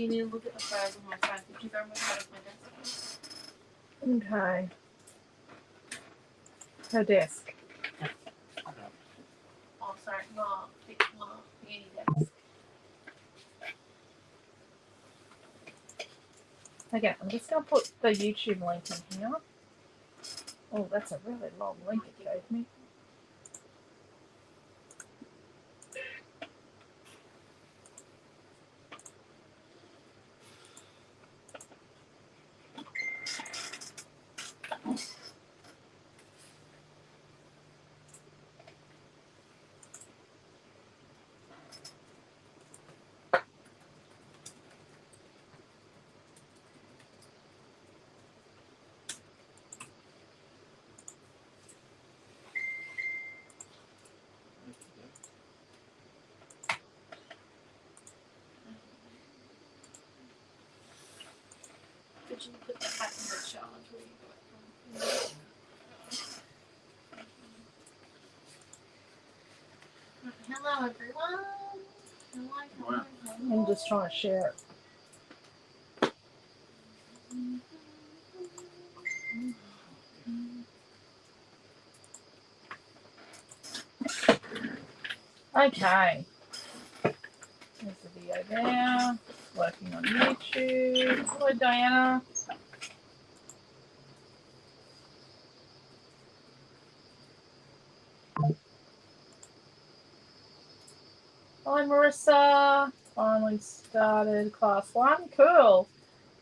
you need to look at the photos on my phone. Could you go and look at my desk? Okay. Her desk. Oh, sorry, my beauty desk. Okay, I'm just going to put the YouTube link in here. Oh, that's a really long link it gave me. Did you put that back in the charge where you got it from? Hello, everyone. Hello. I'm just trying to share it. Okay. There's the video there. Working on YouTube. Hello, Diana. Hi, Marissa. Finally started class 1. Cool.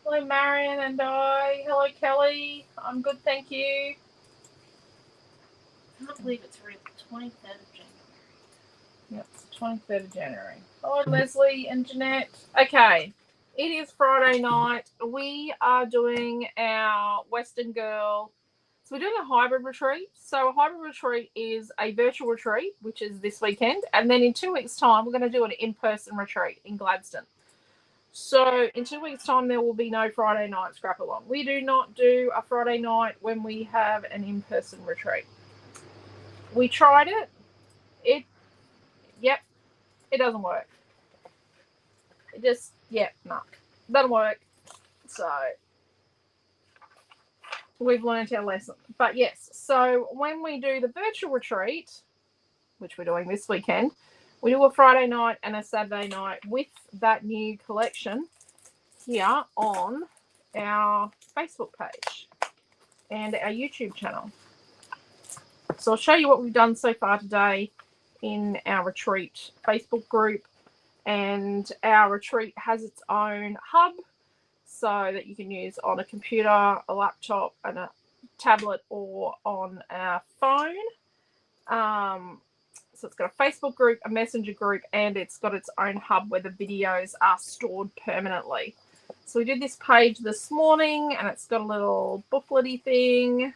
Hello, Marion and I. Hello, Kelly. I'm good, thank you. I can't believe it's already the 23rd of January. Yep, it's the 23rd of January. Hello, Leslie and Jeanette. Okay, it is Friday night. We are doing our Western Girl. So we're doing a hybrid retreat. So a hybrid retreat is a virtual retreat, which is this weekend. And then in 2 weeks' time, we're going to do an in-person retreat in Gladstone. So in 2 weeks' time, there will be no Friday night scrap along. We do not do a Friday night when we have an in-person retreat. We tried it. It doesn't work. It just, doesn't work. So we've learned our lesson. But yes, so when we do the virtual retreat, which we're doing this weekend, we do a Friday night and a Saturday night with that new collection here on our Facebook page and our YouTube channel. So I'll show you what we've done so far today in our retreat Facebook group. And our retreat has its own hub so that you can use on a computer, a laptop, and a tablet, or on a phone. So it's got a Facebook group, a Messenger group, and it's got its own hub where the videos are stored permanently. So we did this page this morning, and it's got a little booklety thing.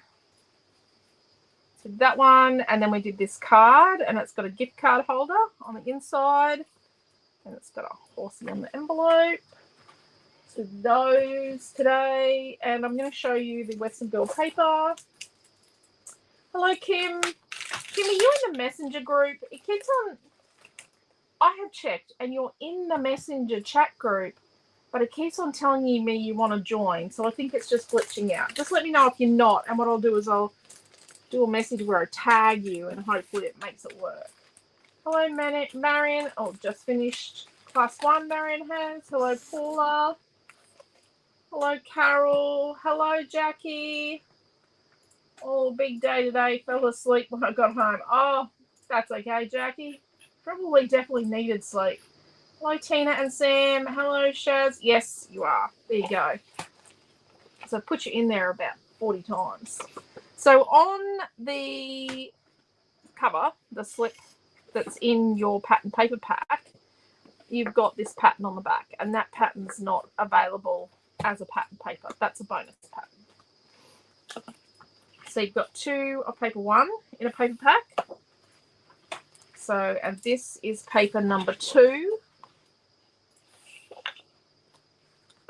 So that one, and then we did this card, and it's got a gift card holder on the inside, and it's got a horsey on the envelope. So those today, and I'm going to show you the Western Girl paper. Hello, Kim. Kim, are you in the Messenger group? It keeps on. I have checked, and you're in the Messenger chat group, but it keeps on telling me you want to join. So I think it's just glitching out. Just let me know if you're not, and what I'll do is I'll do a message where I tag you, and hopefully it makes it work. Hello, Marion. Oh, just finished class 1. Marion has. Hello, Paula. Hello, Carol. Hello, Jackie. Oh, big day today. Fell asleep when I got home. Oh, that's okay, Jackie. Probably definitely needed sleep. Hello, Tina and Sam. Hello, Shaz. Yes, you are. There you go. So I put you in there about 40 times. So on the cover, the slip that's in your pattern paper pack, you've got this pattern on the back, and that pattern's not available as a pattern paper. That's a bonus pattern. So you've got 2 of paper 1 in a paper pack. So, and this is paper number 2.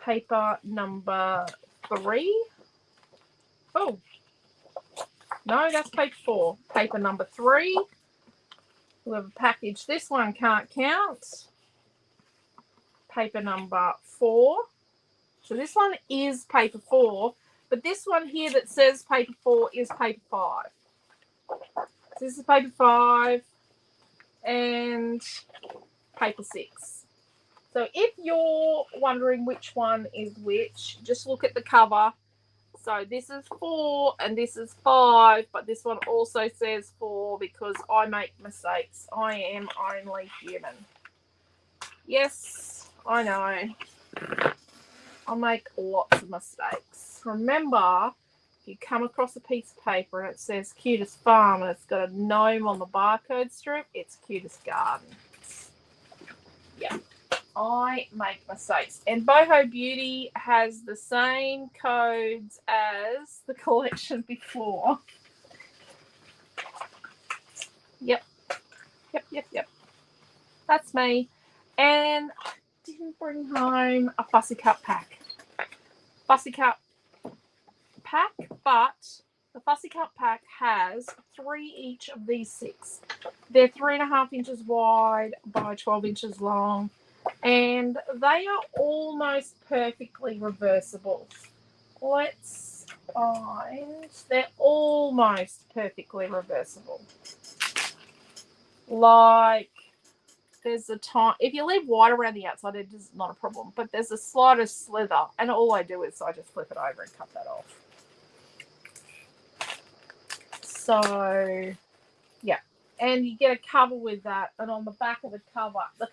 Paper number 3. Oh, no, that's paper 4. Paper number 3. Whoever packaged this one can't count. paper number 4. So this one is paper 4, but this one here that says paper 4 is paper 5. So this is paper 5 and paper 6. So if you're wondering which one is which, just look at the cover. So this is 4 and this is 5, but this one also says 4 because I make mistakes. I am only human. Yes, I know. I make lots of mistakes. Remember, if you come across a piece of paper and it says Cutest Farm and it's got a gnome on the barcode strip, it's Cutest Garden. Yeah, I make mistakes. And Boho Beauty has the same codes as the collection before. Yep. That's me. And I didn't bring home a fussy cut pack. Fussy cut pack, but the fussy cut pack has 3 each of these 6. They're 3.5 inches wide by 12 inches long, and they are almost perfectly reversible. Let's find, they're almost perfectly reversible. Like, there's a time, if you leave white around the outside, it is not a problem, but there's a slightest slither, and all I do is I just flip it over and cut that off. So, yeah. And you get a cover with that, and on the back of the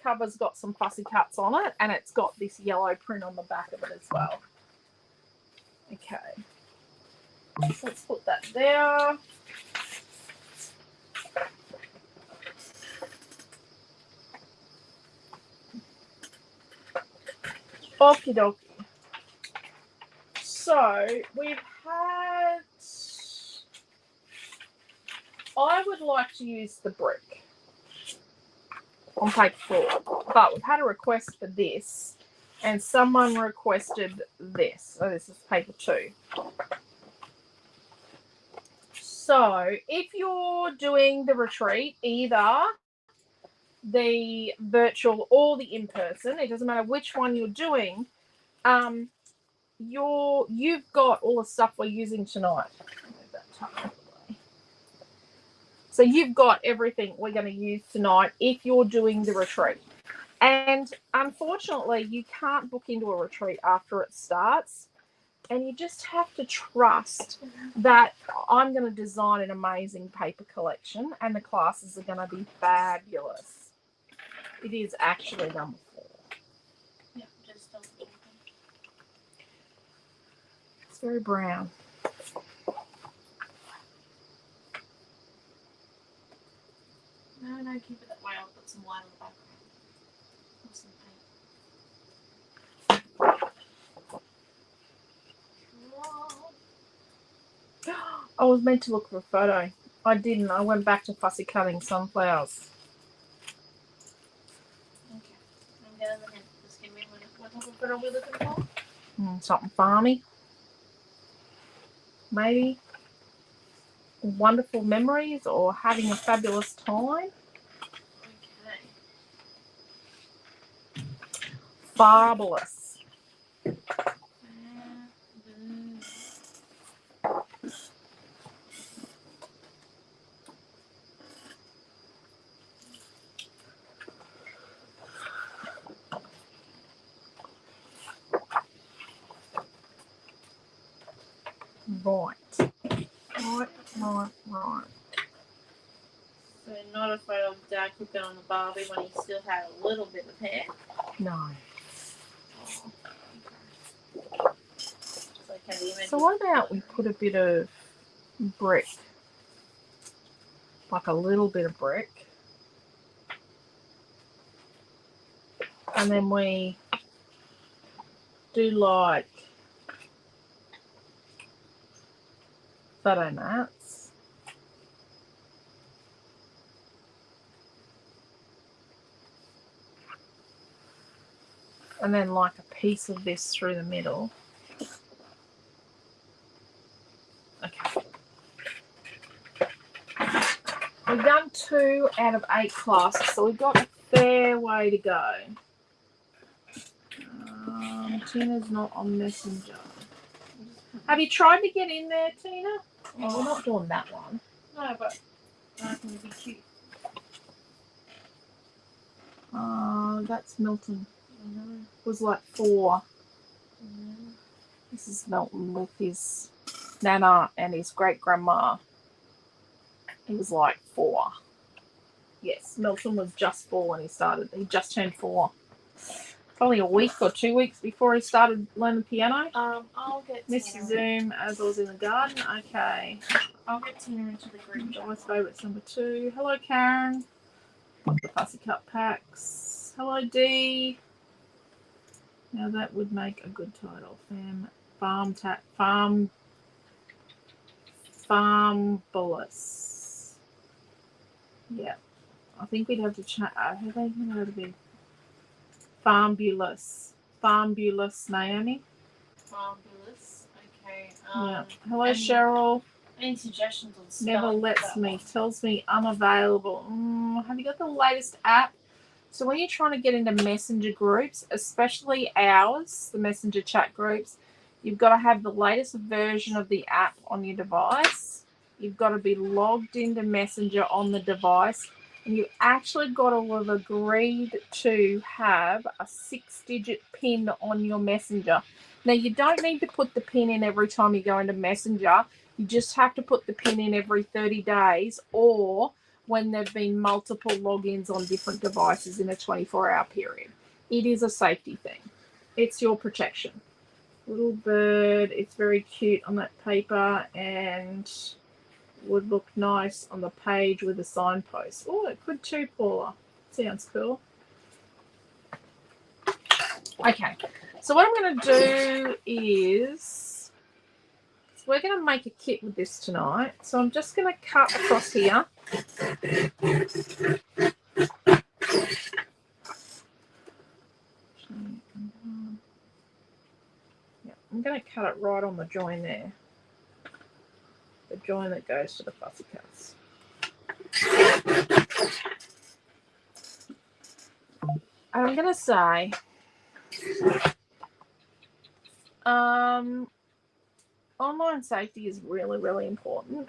cover's got some fussy cuts on it, and it's got this yellow print on the back of it as well. Okay. So let's put that there. Okie dokie. So we've had, I would like to use the brick on paper 4, but we've had a request for this, and someone requested this. So this is paper 2. So if you're doing the retreat, either the virtual or the in-person, it doesn't matter which one you're doing, you've got all the stuff we're using tonight. So you've got everything we're going to use tonight if you're doing the retreat. And unfortunately, you can't book into a retreat after it starts. And you just have to trust that I'm going to design an amazing paper collection and the classes are going to be fabulous. It is actually number 4. Yeah, just don't open. It's very brown. No, keep it that way. I'll put some white on the background. Or some paint. I was meant to look for a photo. I didn't. I went back to fussy cutting sunflowers. Okay. I'm getting the hint. Just give me what type of photo are we looking for? Something farmy. Maybe. Wonderful memories or having a fabulous time. Okay. Fabulous. Right. So not a photo of Dad cooking on the Barbie when he still had a little bit of hair? No. So what about we put a bit of brick? Like a little bit of brick. And then we do like photo mats. And then like a piece of this through the middle. Okay. We've done 2 out of 8 classes, so we've got a fair way to go. Tina's not on Messenger. Have you tried to get in there, Tina? Oh, we're not doing that one. No, but I can be cute. That's Milton. I know. It was like 4. I know. This is Milton with his nana and his great grandma. He was like 4. Yes, Milton was just 4 when he started. He just turned 4. Probably a week or 2 weeks before he started learning piano. I'll get Miss Tina. Zoom as I was in the garden. Okay. I'll get Tina into the group. Joy's favourites number 2. Hello, Karen. The Fussy Cut Packs. Hello, Dee. Now that would make a good title. Farmbullous. Yeah. I think we'd have to change. I think it would be Farmbulous. Farmbulous, Naomi. Fabulous. Okay. Yeah. Hello, Cheryl. Any suggestions on stuff? Never lets me. Tells me unavailable. Have you got the latest app? So when you're trying to get into messenger groups, especially ours, the messenger chat groups, you've got to have the latest version of the app on your device. You've got to be logged into Messenger on the device. And you actually got to have agreed to have a 6-digit PIN on your Messenger. Now, you don't need to put the PIN in every time you go into Messenger. You just have to put the PIN in every 30 days or when there have been multiple logins on different devices in a 24-hour period. It is a safety thing. It's your protection. Little bird. It's very cute on that paper and would look nice on the page with a signpost. Oh, it could too, Paula. Sounds cool. Okay, so what I'm going to do is we're going to make a kit with this tonight. So I'm just going to cut across here. Yeah, I'm going to cut it right on the join there. The join that goes to the fussy cuts. I'm going to say online safety is really, really important.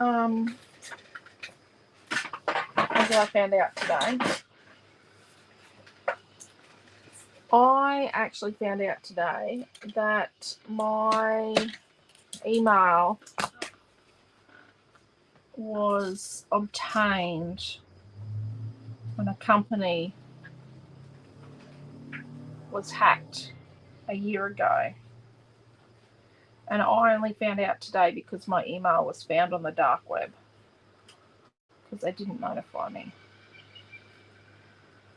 As I found out today. I actually found out today that my email was obtained when a company was hacked a year ago. And I only found out today because my email was found on the dark web because they didn't notify me.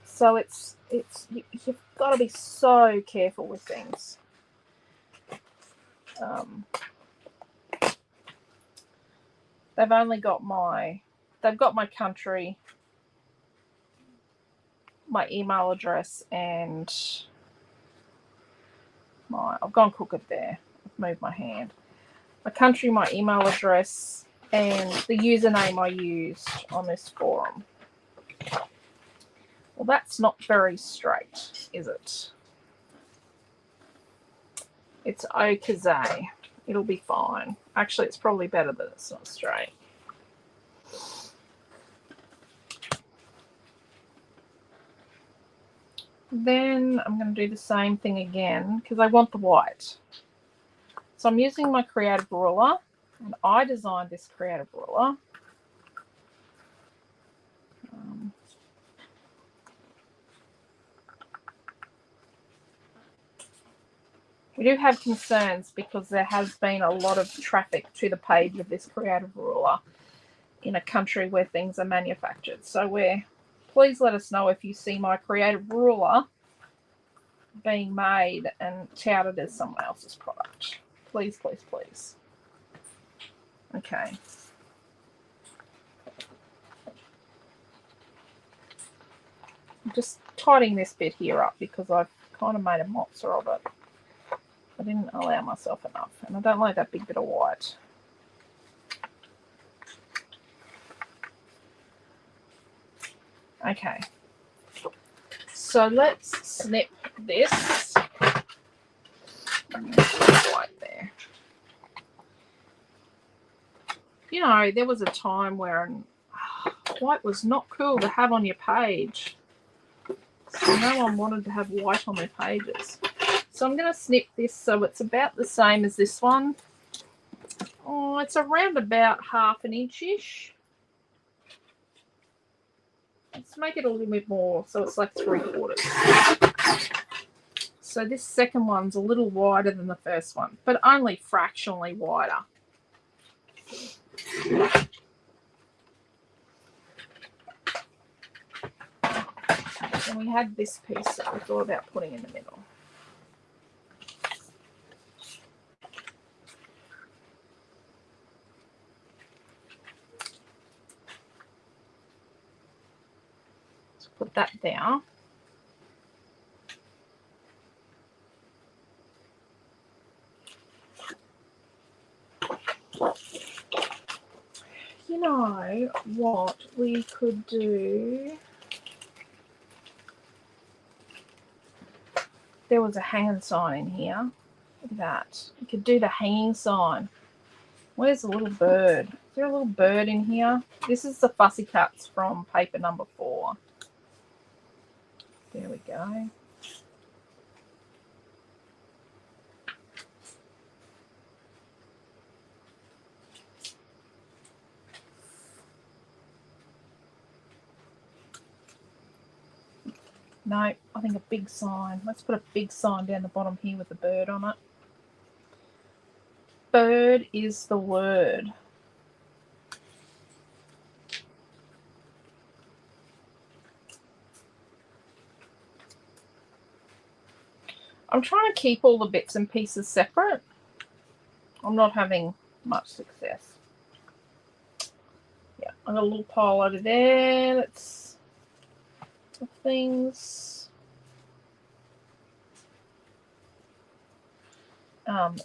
So you've got to be so careful with things. They've got my country, my email address, and I've gone crooked there. I've moved my hand. My country, my email address, and the username I used on this forum. Well, that's not very straight, is it? It's okay. It'll be fine. Actually, it's probably better that it's not straight. Then I'm going to do the same thing again because I want the white. So I'm using my creative ruler, and I designed this creative ruler. We do have concerns because there has been a lot of traffic to the page of this creative ruler in a country where things are manufactured. So please let us know if you see my creative ruler being made and touted as someone else's product. Please, please, please. Okay. I'm just tidying this bit here up because I've kind of made a monster of it. I didn't allow myself enough, and I don't like that big bit of white. Okay, so let's snip this know, there was a time where white was not cool to have on your page. So no one wanted to have white on their pages. So I'm going to snip this so it's about the same as this one. Oh, it's around about 1/2 inch-ish. Let's make it a little bit more, so it's like 3/4. So this second one's a little wider than the first one, but only fractionally wider. And we had this piece that we thought about putting in the middle. Let's put that down. You know what we could do? There was a hanging sign in here. Look at that. We could do the hanging sign. Where's the little bird? Is there a little bird in here? This is the Fussy Cuts from paper number 4. There we go. No, I think a big sign. Let's put a big sign down the bottom here with the bird on it. Bird is the word. I'm trying to keep all the bits and pieces separate. I'm not having much success. Yeah, I've got a little pile over there. That's the things.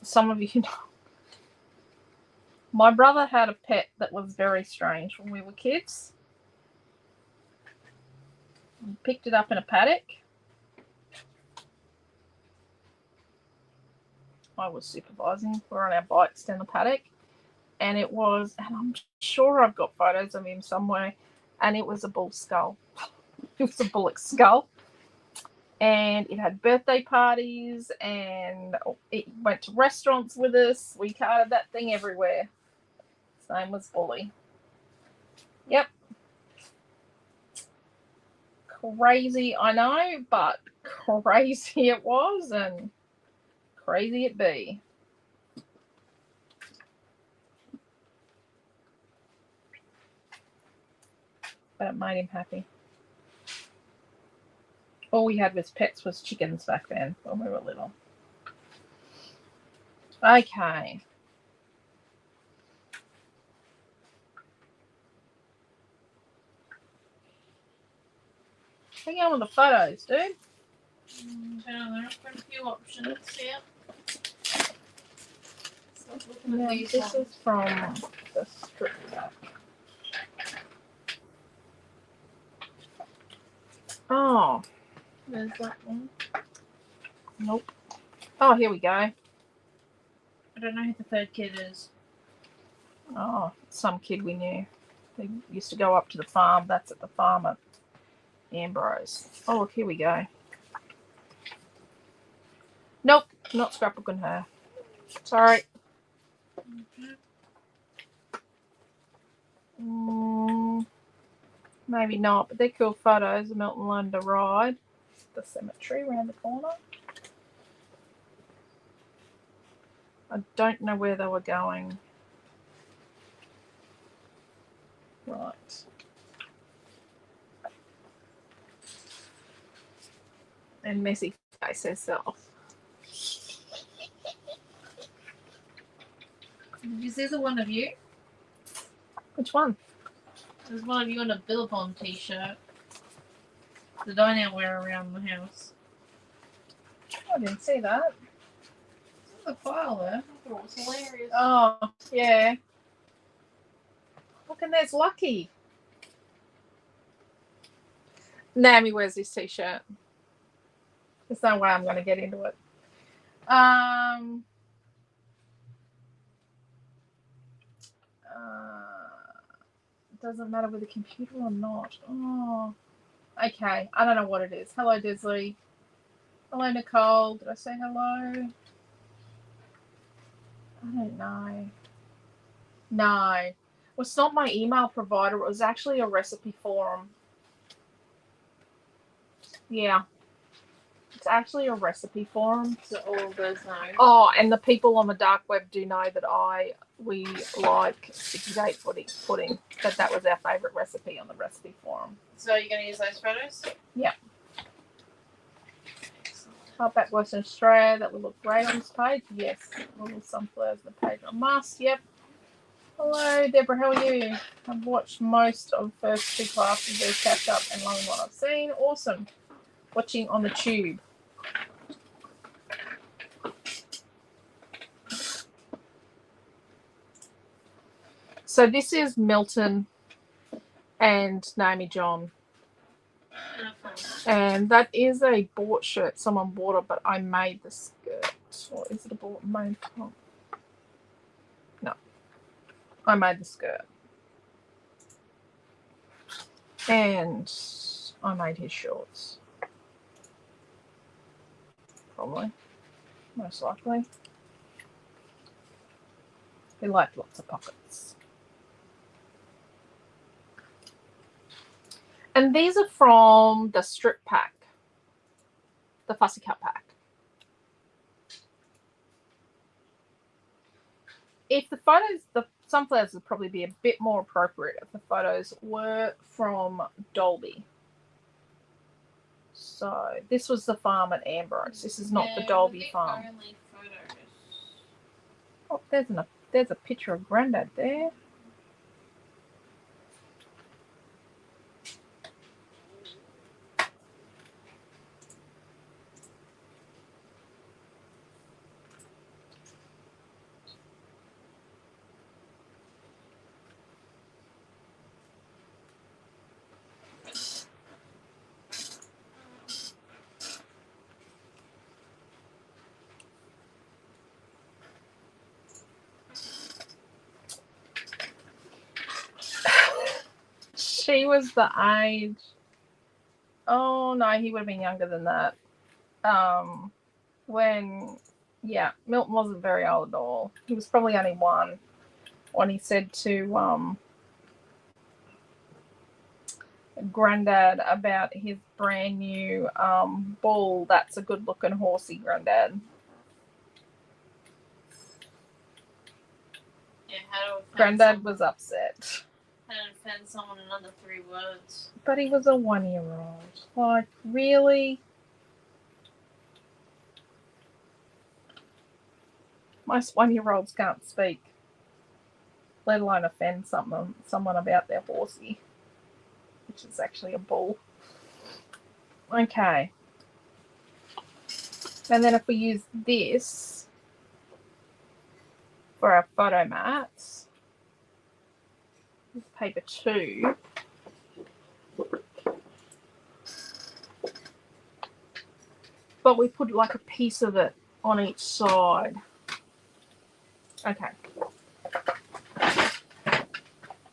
Some of you know. My brother had a pet that was very strange when we were kids. We picked it up in a paddock. I was supervising. We're on our bikes down the paddock. And it was, and I'm sure I've got photos of him somewhere, and it was a bull skull. It was a bullock skull. And it had birthday parties, and it went to restaurants with us. We carted that thing everywhere. His name was Bully. Yep. Crazy, I know, but crazy it was, and crazy it be. But it made him happy. All we had was pets was chickens back then when we were little. Okay. Hang on with the photos, dude. There are quite a few options here. Yeah, this is from the strip back. Oh. There's that one. Nope. Oh, here we go. I don't know who the third kid is. Oh, some kid we knew. They used to go up to the farm. That's at the farm at Ambrose. Oh, look, here we go. Nope, not scrapbooking her. Sorry. Maybe not, but they're cool photos of Milton London ride. The cemetery around the corner. I don't know where they were going. Right. And Messy Face herself. Did you see the one of you? Which one? There's one of you in a Billabong t-shirt that I now wear around the house. I didn't see that. There's a file there. I thought it was hilarious. Oh, yeah. Look, and there's Lucky. Naomi wears this t-shirt. There's no way I'm going to get into it. Doesn't matter with a computer or not. Oh, okay. I don't know what it is. Hello, Disley. Hello, Nicole. Did I say hello? I don't know. No. Well, it's not my email provider. It was actually a recipe forum. Yeah. It's actually a recipe forum. So all of those know. Oh, and the people on the dark web do know that we like sticky date pudding. That was our favourite recipe on the recipe forum. So you're going to use those photos? Yeah. Hardback Western Australia. That would look great on this page. Yes. Little sunflowers on the page. A must. Yep. Hello, Deborah. How are you? I've watched most of the first 2 classes. There's catch up and loving what I've seen. Awesome. Watching on the tube. So this is Milton and Naomi-Jon. And that is a bought shirt. Someone bought it, but I made the skirt. Or is it a bought made? Oh. No. I made the skirt. And I made his shorts. Probably. Most likely. He liked lots of pockets. And these are from the strip pack. The Fussy Cut pack. If the photos, the sunflowers would probably be a bit more appropriate if the photos were from Dolby. So this was the farm at Ambrose. This is not the Dolby farm. Oh, there's a picture of Grandad there. She was the age. Oh no, he would have been younger than that. Milton wasn't very old at all. He was probably only 1 when he said to Grandad about his brand new bull. That's a good looking horsey, Grandad. Yeah, how do Grandad was upset. How to offend someone in another 3 words. But he was a 1-year-old. Like, really? Most 1-year-olds can't speak, let alone offend someone about their horsey, which is actually a bull. Okay. And then if we use this for our photo mats, this is paper 2. But we put like a piece of it on each side. Okay.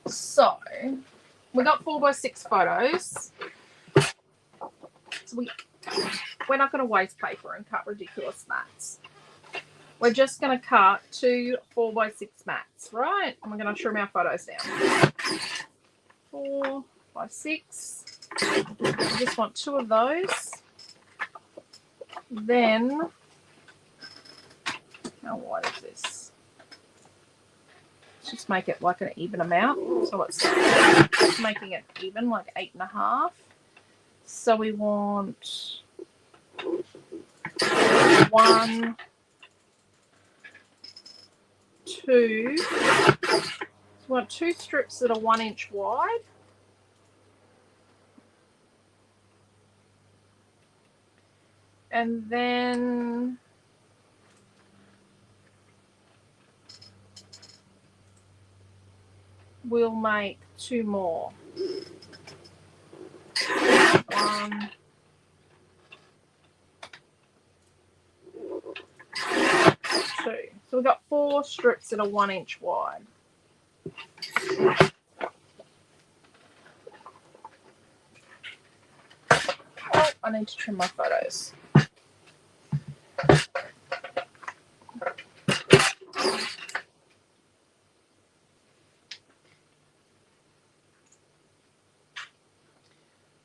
So we got 4x6 photos. So we're not going to waste paper and cut ridiculous mats. We're just going to cut 2 4x6 mats, right? And we're going to trim our photos down. 4x6. I just want 2 of those. Then, how wide is this? Let's just make it like an even amount. So it's making it even, like 8.5. So we want 1, 2. So we want 2 strips that are 1 inch wide. And then we'll make 2 more. 1, 2. So we've got 4 strips that are 1 inch wide. Oh, I need to trim my photos.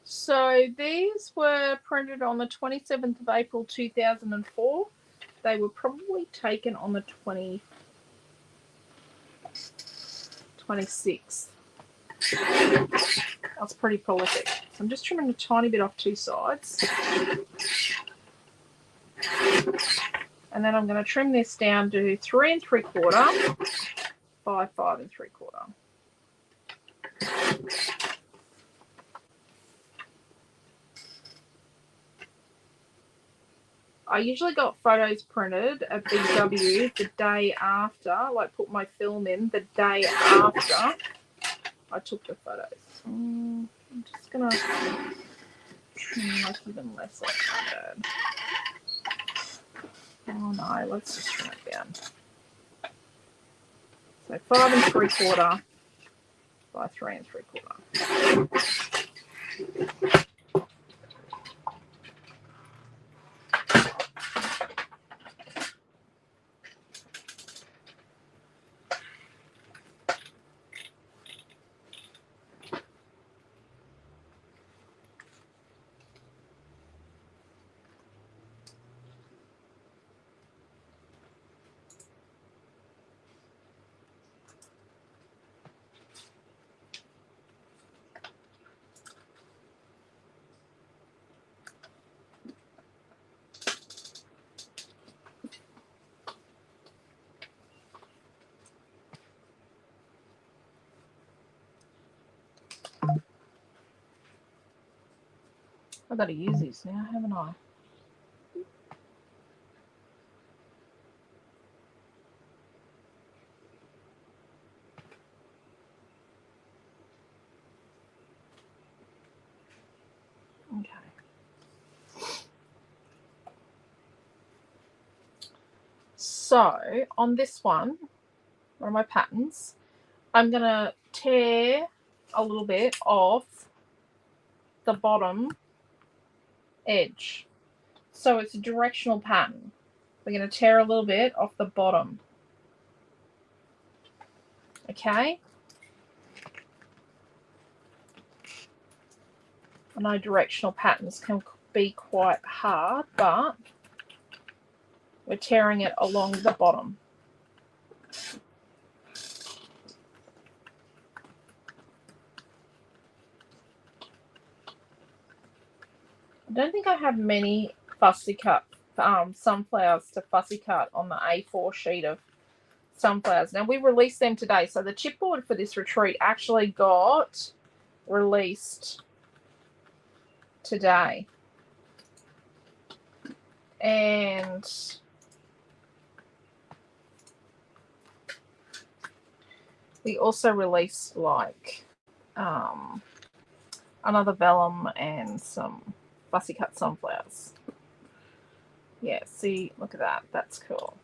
So these were printed on the 27th of April 2004. They were probably taken on the 26th. That's pretty prolific. So I'm just trimming a tiny bit off two sides. And then I'm going to trim this down to 3 3/4 by 5 3/4. I usually got photos printed at BW the day after, like put my film in the day after I took the photos. I'm just going to trim like even less like that. Oh no, let's just trim it down. So 5 3/4 by 3 3/4. I've got to use these now, haven't I? Okay. So on this one of my patterns, I'm going to tear a little bit off the bottom edge. So it's a directional pattern. We're going to tear a little bit off the bottom. Okay? I know directional patterns can be quite hard, but we're tearing it along the bottom. I don't think I have many fussy cut sunflowers to fussy cut on the A4 sheet of sunflowers. Now we released them today, so the chipboard for this retreat actually got released today. And we also released like another vellum and some fussy cut sunflowers. Yeah, see, look at that. That's cool.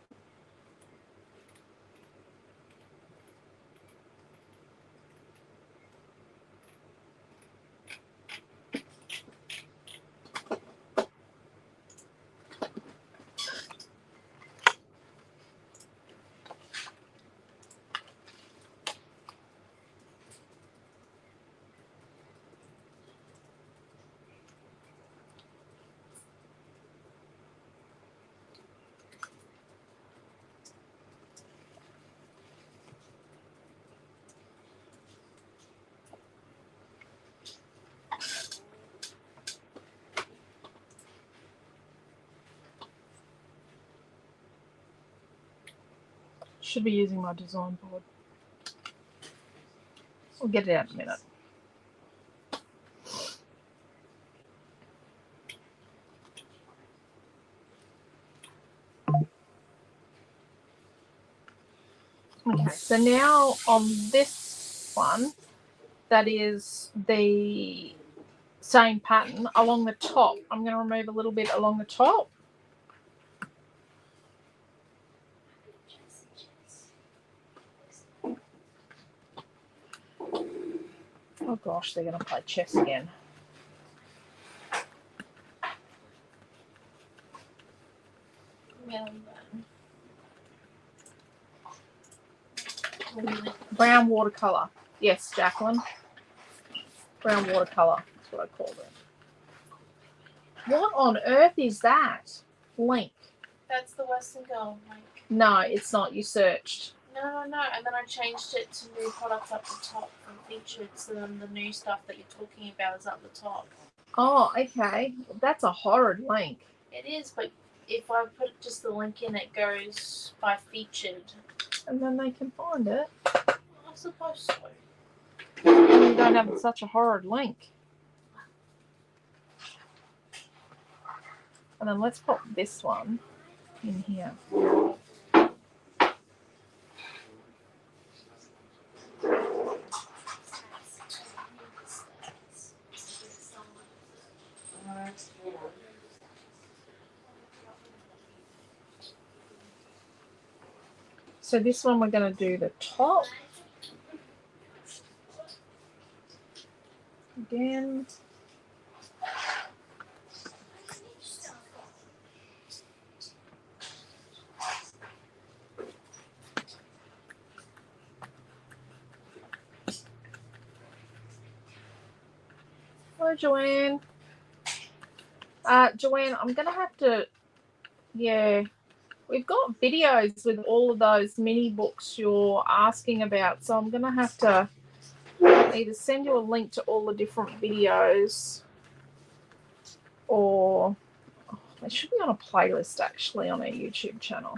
Should be using my design board. We'll get it out in a minute. Okay, so now on this one, that is the same pattern along the top. I'm going to remove a little bit along the top. Oh gosh, they're going to play chess again. Well done. Brown watercolour. Yes, Jacqueline. Brown watercolour. That's what I called it. What on earth is that? Link. That's the Western Girl link. No, it's not. You searched. No. And then I changed it to new products up the top and featured. So then the new stuff that you're talking about is up the top. Oh, okay. That's a horrid link. It is, but if I put just the link in, it goes by featured. And then they can find it. I suppose so. You don't have such a horrid link. And then let's pop this one in here. So this one we're going to do the top. Again. Hello, Joanne. Joanne, I'm going to have to, yeah, we've got videos with all of those mini books you're asking about. So I'm going to have to either send you a link to all the different videos or they should be on a playlist actually on our YouTube channel.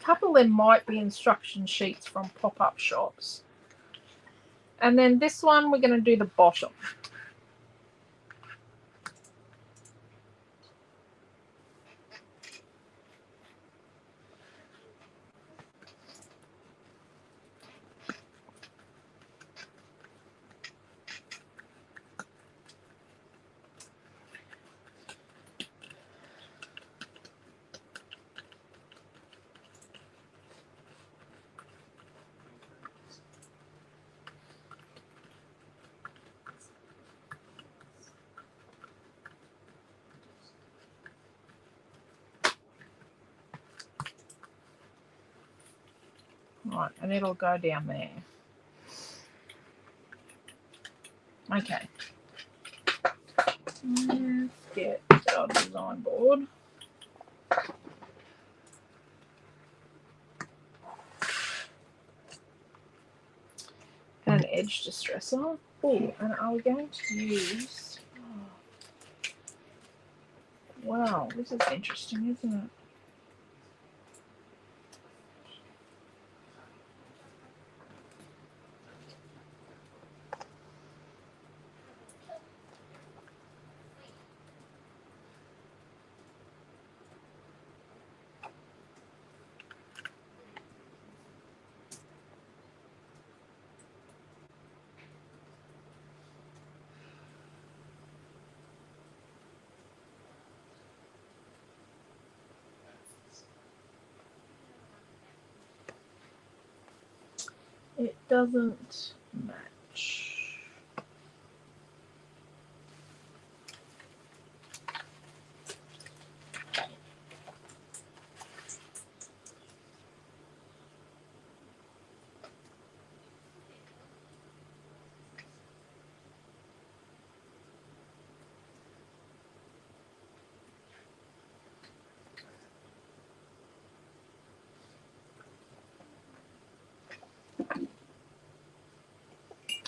A couple of them might be instruction sheets from pop-up shops. And then this one, we're going to do the bottom. Right, and it'll go down there. Okay. Let's get our design board. And an edge distressor. Oh, and are we going to use... Oh. Wow, this is interesting, isn't it? It doesn't match.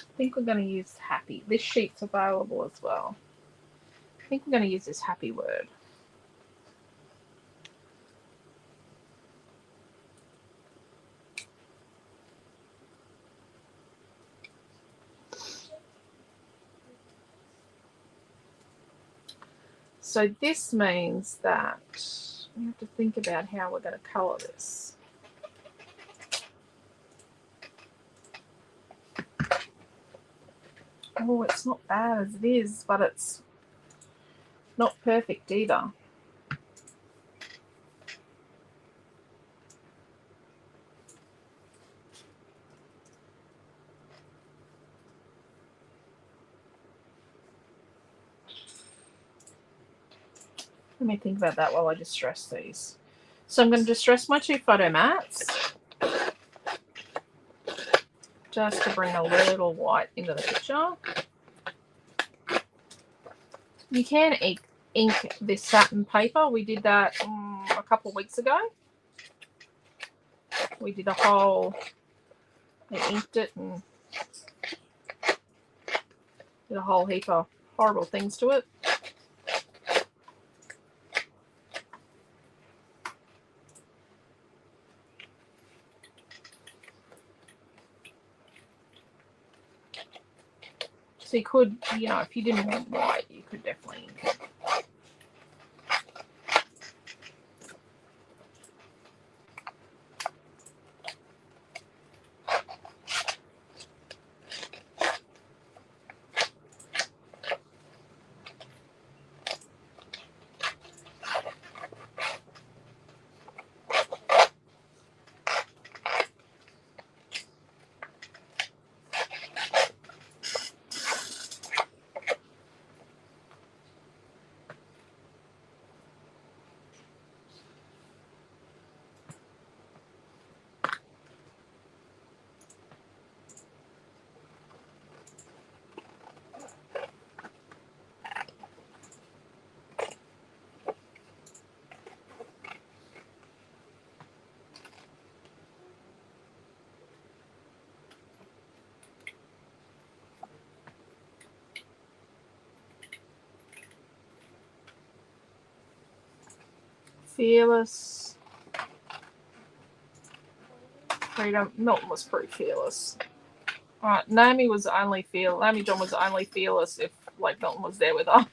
I think we're going to use happy. This sheet's available as well. I think we're going to use this happy word. So this means that we have to think about how we're going to colour this. Oh, it's not bad as it is, but it's not perfect either. Let me think about that while I distress these. So I'm going to distress my 2 photo mats just to bring a little white into the picture. You can ink this satin paper. We did that a couple of weeks ago. We did a whole, I inked it and did a whole heap of horrible things to it. So you could, you know, if you didn't want white, you could definitely ink it. Fearless. Freedom. Milton was pretty fearless. Alright, Naomi-Jon was only fearless if like Milton was there with her.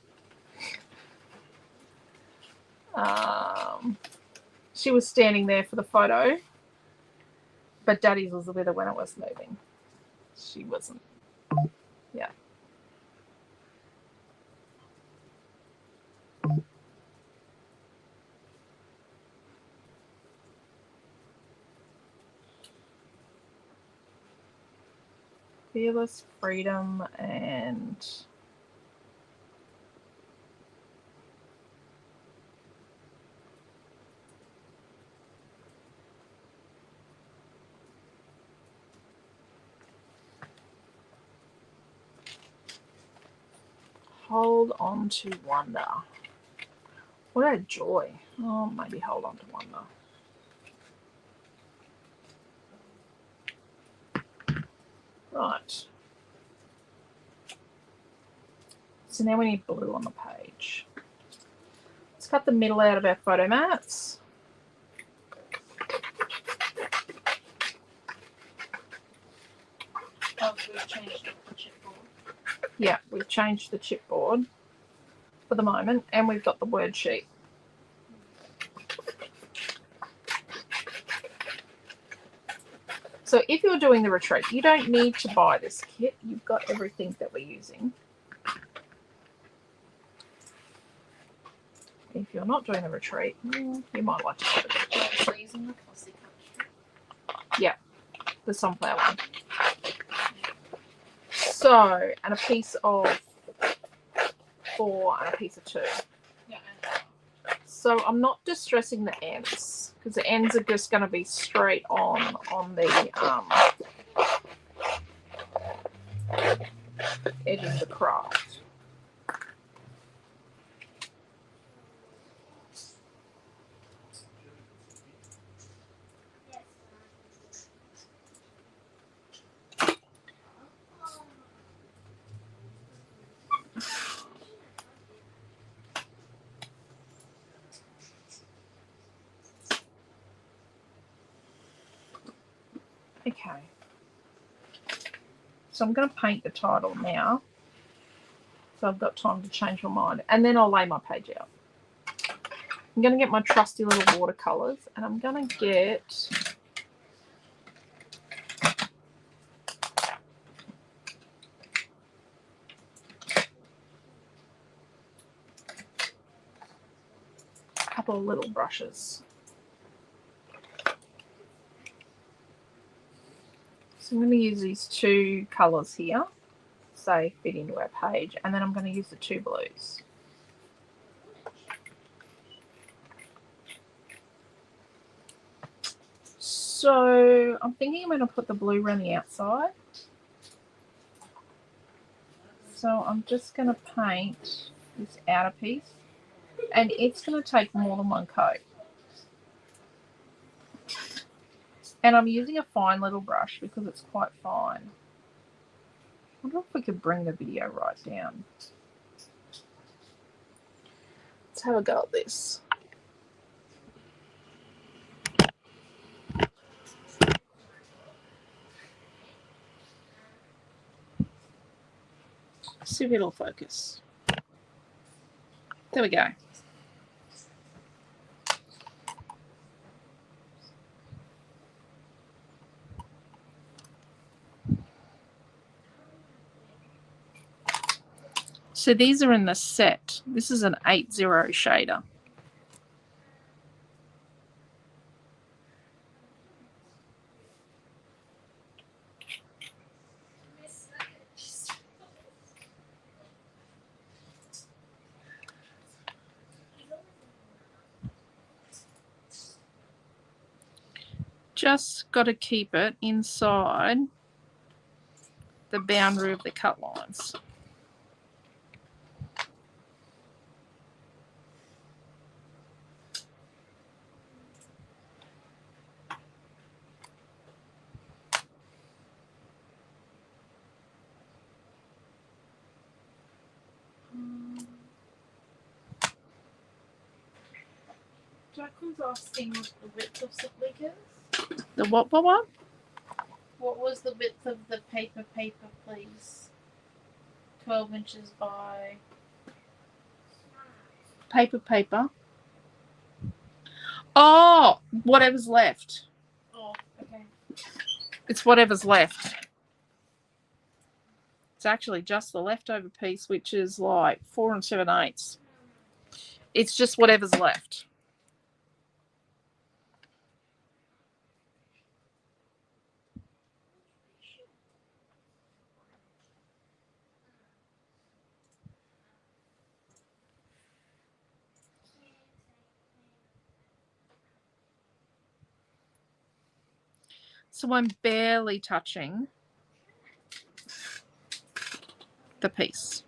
She was standing there for the photo, but Daddy's was with her when it was moving. She wasn't. Yeah. Fearless, freedom, and hold on to wonder. What a joy. Oh, maybe hold on to wonder. Right. So now we need blue on the page. Let's cut the middle out of our photo mats. Oh, so we've changed the chipboard. Yeah, we've changed the chipboard for the moment, and we've got the word sheet. So if you're doing the retreat, you don't need to buy this kit. You've got everything that we're using. If you're not doing the retreat, you might like to get it. So using the plastic cup. Yeah, the sunflower one. So, and a piece of 4 and a piece of 2. Yeah. So I'm not distressing the ends because the ends are just going to be straight on the edge of the craft. Okay. So I'm going to paint the title now. So I've got time to change my mind. And then I'll lay my page out. I'm going to get my trusty little watercolours. And I'm going to get... couple of little brushes. So I'm going to use these two colours here, so they fit into our page, and then I'm going to use the two blues. So I'm thinking I'm going to put the blue around the outside. So I'm just going to paint this outer piece, and it's going to take more than one coat. And I'm using a fine little brush because it's quite fine. I wonder if we could bring the video right down. Let's have a go at this. See if it'll focus. There we go. So these are in the set. This is an 80 shader. Just got to keep it inside the boundary of the cut lines. Jacqueline's asking what the width of Slip is. The what? What? What was the width of the paper, please? 12 inches by... Paper. Oh, whatever's left. Oh, okay. It's whatever's left. It's actually just the leftover piece, which is like 4 7/8. It's just whatever's left. So I'm barely touching the piece.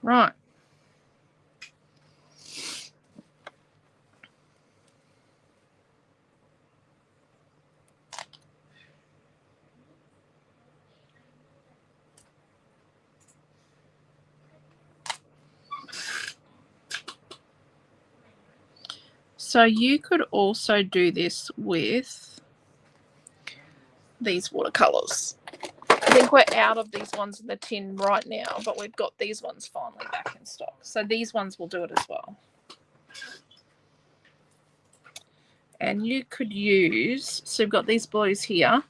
Right. So you could also do this with these watercolors. I think we're out of these ones in the tin right now, but we've got these ones finally back in stock. So these ones will do it as well. And you could use, so you've got these blues here,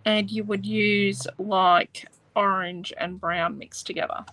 and you would use like orange and brown mixed together.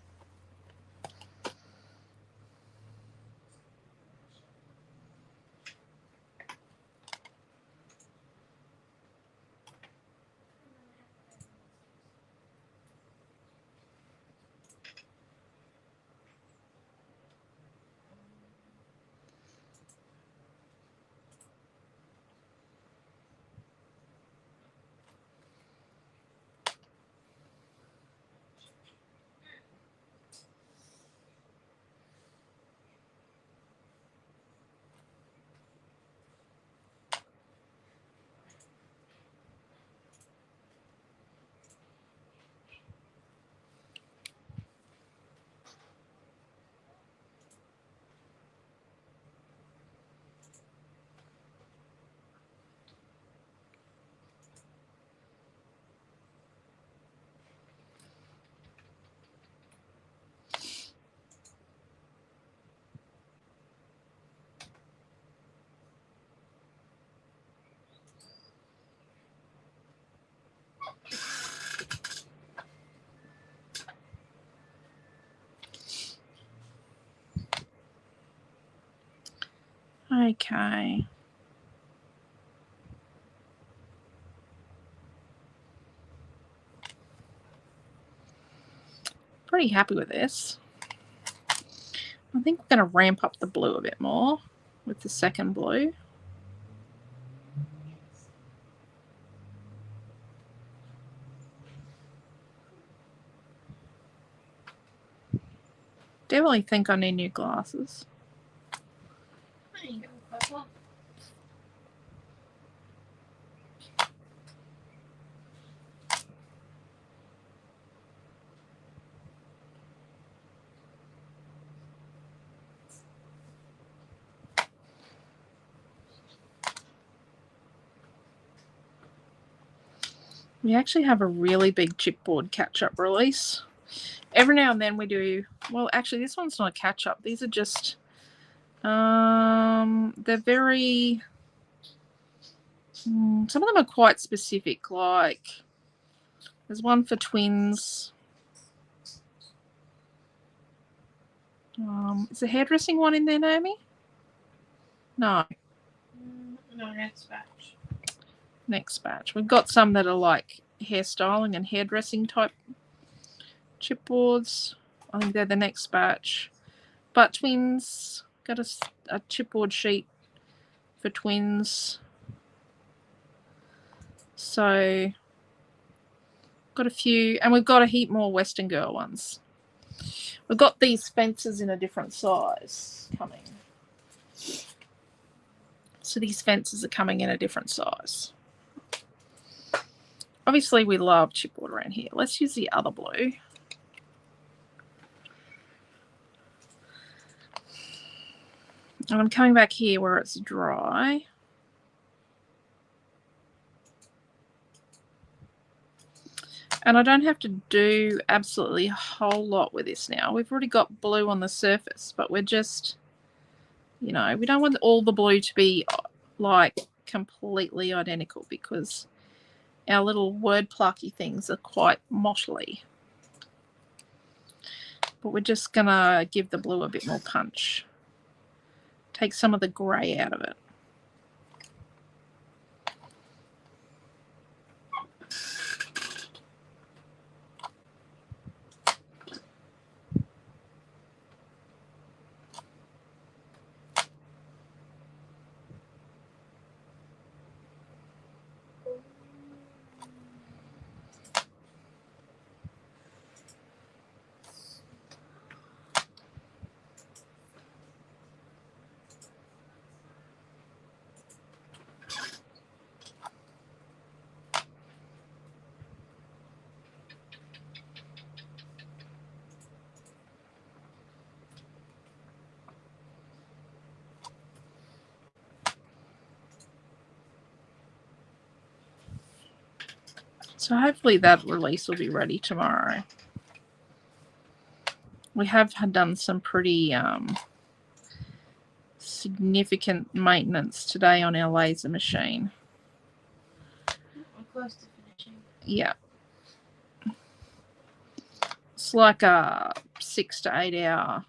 Okay. Pretty happy with this. I think we're going to ramp up the blue a bit more with the second blue. Definitely think I need new glasses. There you go, Papa. We actually have a really big chipboard catch-up release. Every now and then we do, well, actually this one's not a catch-up. These are just, they're very, some of them are quite specific, like there's one for twins. Is the hairdressing one in there, Naomi? No. No, next batch. Next batch. We've got some that are like hairstyling and hairdressing type chipboards. I think they're the next batch. But twins, got a chipboard sheet for twins. So got a few, and we've got a heap more Western Girl ones. We've got these fences in a different size coming. So these fences are coming in a different size. Obviously, we love chipboard around here. Let's use the other blue. And I'm coming back here where it's dry. And I don't have to do absolutely a whole lot with this now. We've already got blue on the surface, but we're just, you know, we don't want all the blue to be like completely identical because our little word plucky things are quite mottly. But we're just going to give the blue a bit more punch. Take some of the grey out of it. So hopefully that release will be ready tomorrow. We have done some pretty significant maintenance today on our laser machine. We're close to finishing. Yeah. It's like a 6 to 8 hour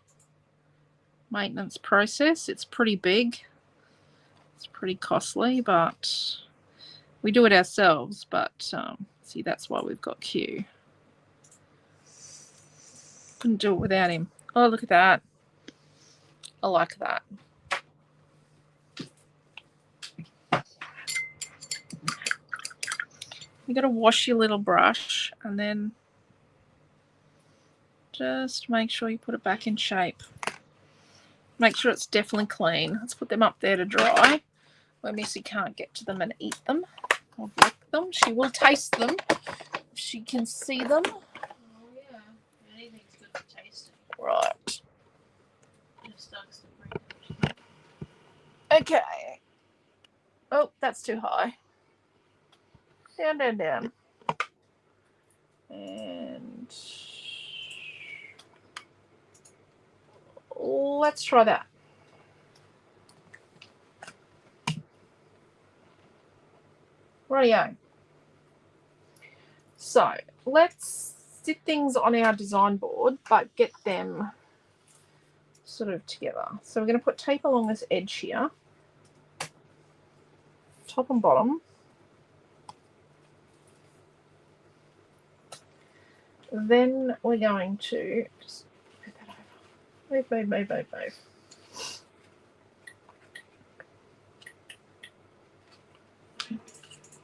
maintenance process. It's pretty big. It's pretty costly, but we do it ourselves. But see, that's why we've got Q. Couldn't do it without him. Oh, look at that. I like that. You got to wash your little brush and then just make sure you put it back in shape. Make sure it's definitely clean. Let's put them up there to dry where Missy can't get to them and eat them or lick them. She will taste them if she can see them. Oh, yeah. Anything's good for tasting. Right. Just sucks to bring it. Okay. Oh, that's too high. Down, down, down. And let's try that. Rightio. So let's sit things on our design board, but get them sort of together. So we're going to put tape along this edge here. top and bottom. Then we're going to just move that over. Move.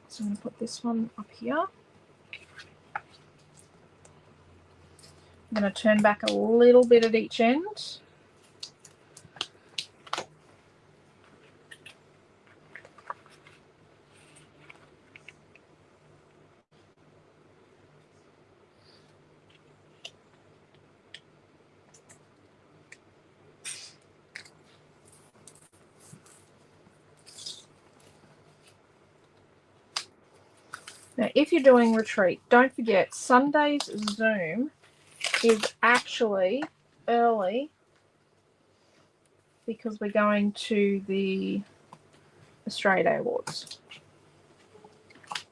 So I'm going to put this one up here. I'm going to turn back a little bit at each end. Now, if you're doing retreat, don't forget Sunday's Zoom is actually early because we're going to the Australia Day Awards.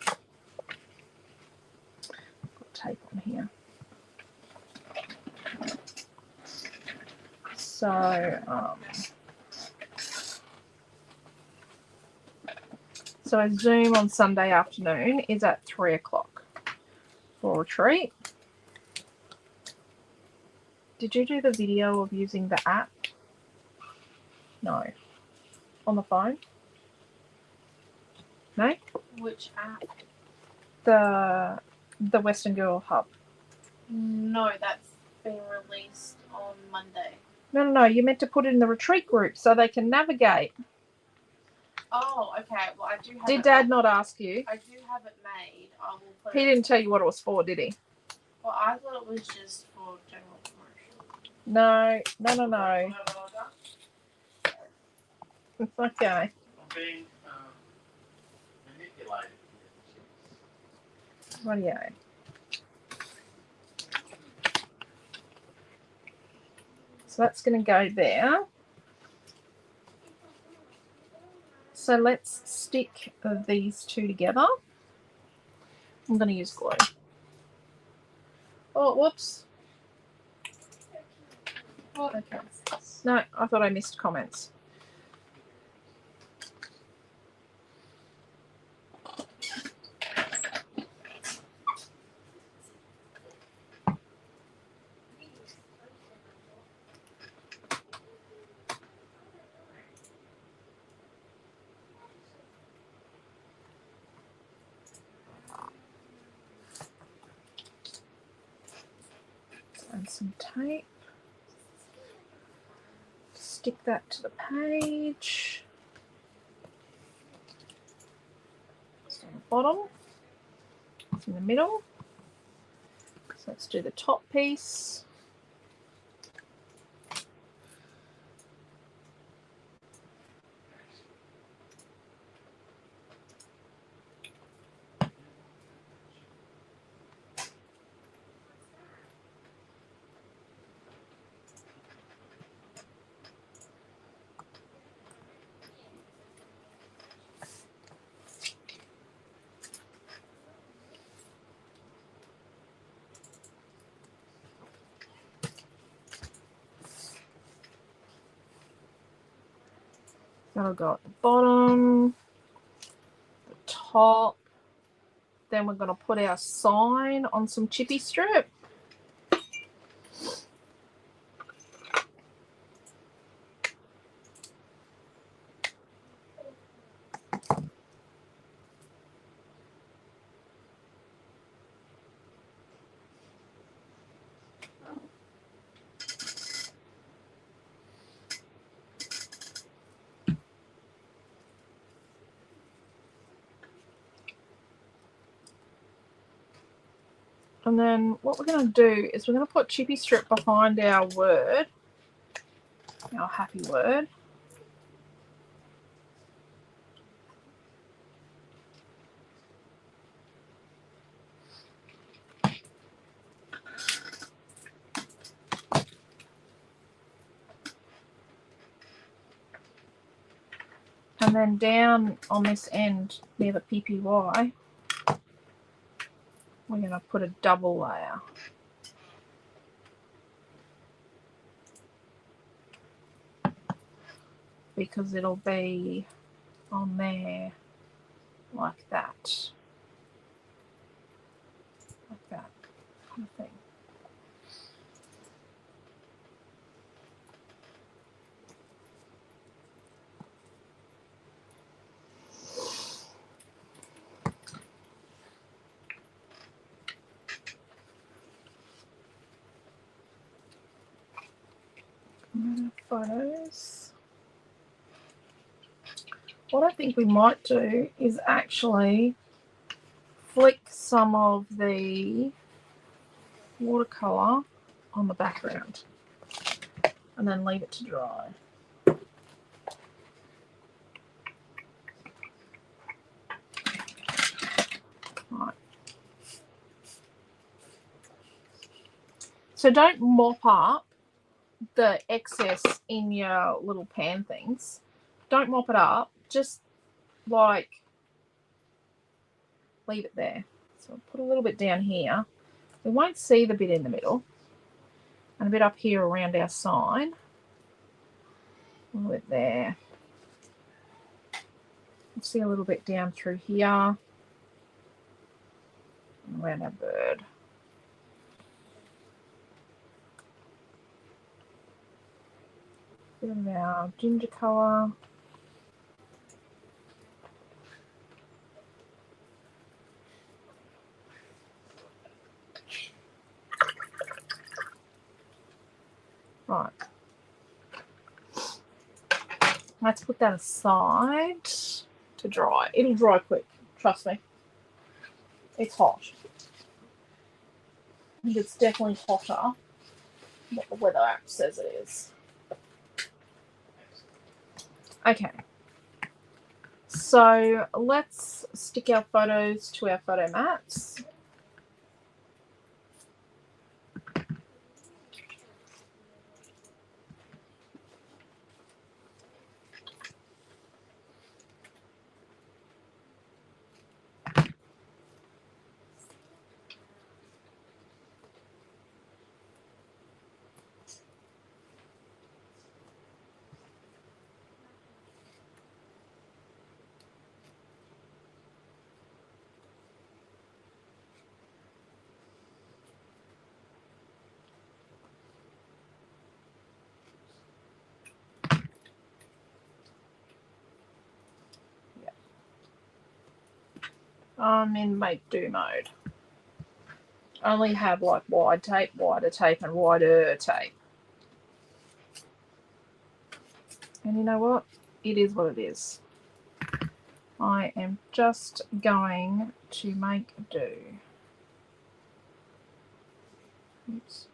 Got tape on here. So a Zoom on Sunday afternoon is at 3 o'clock for retreat. Did you do the video of using the app? No. On the phone? No? Which app? The Western Girl Hub. No, that's been released on Monday. No. You meant to put it in the retreat group so they can navigate. Oh, okay. Well, I do have Did Dad not ask you? I do have it made. I will put He didn't tell you what it was for, did he? Well, I thought it was just for general promotion. No. It's okay. I'm being manipulated. Radio. So that's going to go there. So let's stick these two together. I'm going to use glue. Oh, whoops. Okay. No, I thought I missed comments. And some tape. Stick that to the page. It's on the bottom. It's in the middle. So let's do the top piece. That'll go at the bottom, the top. Then we're going to put our sign on some chippy strip. And then what we're going to do is we're going to put chippy strip behind our word, our happy word. And then down on this end near the PPY, we're going to put a double layer. Because it'll be on there like that. Like that kind of thing. Photos. What I think we might do is actually flick some of the watercolour on the background and then leave it to dry. Right. So don't mop up the excess in your little pan things. Don't mop it up, just like leave it there. So I'll put a little bit down here. We won't see the bit in the middle, and a bit up here around our sign. A little bit there. We'll see a little bit down through here and around our bird. Bit of our ginger colour. Right. Let's put that aside to dry. It'll dry quick, trust me. It's hot. I think it's definitely hotter than what the weather app says it is. Okay. So let's stick our photos to our photo mats. I'm in make do mode. I only have like wide tape, wider tape, and wider tape. And you know what? It is what it is. I am just going to make do. Oops.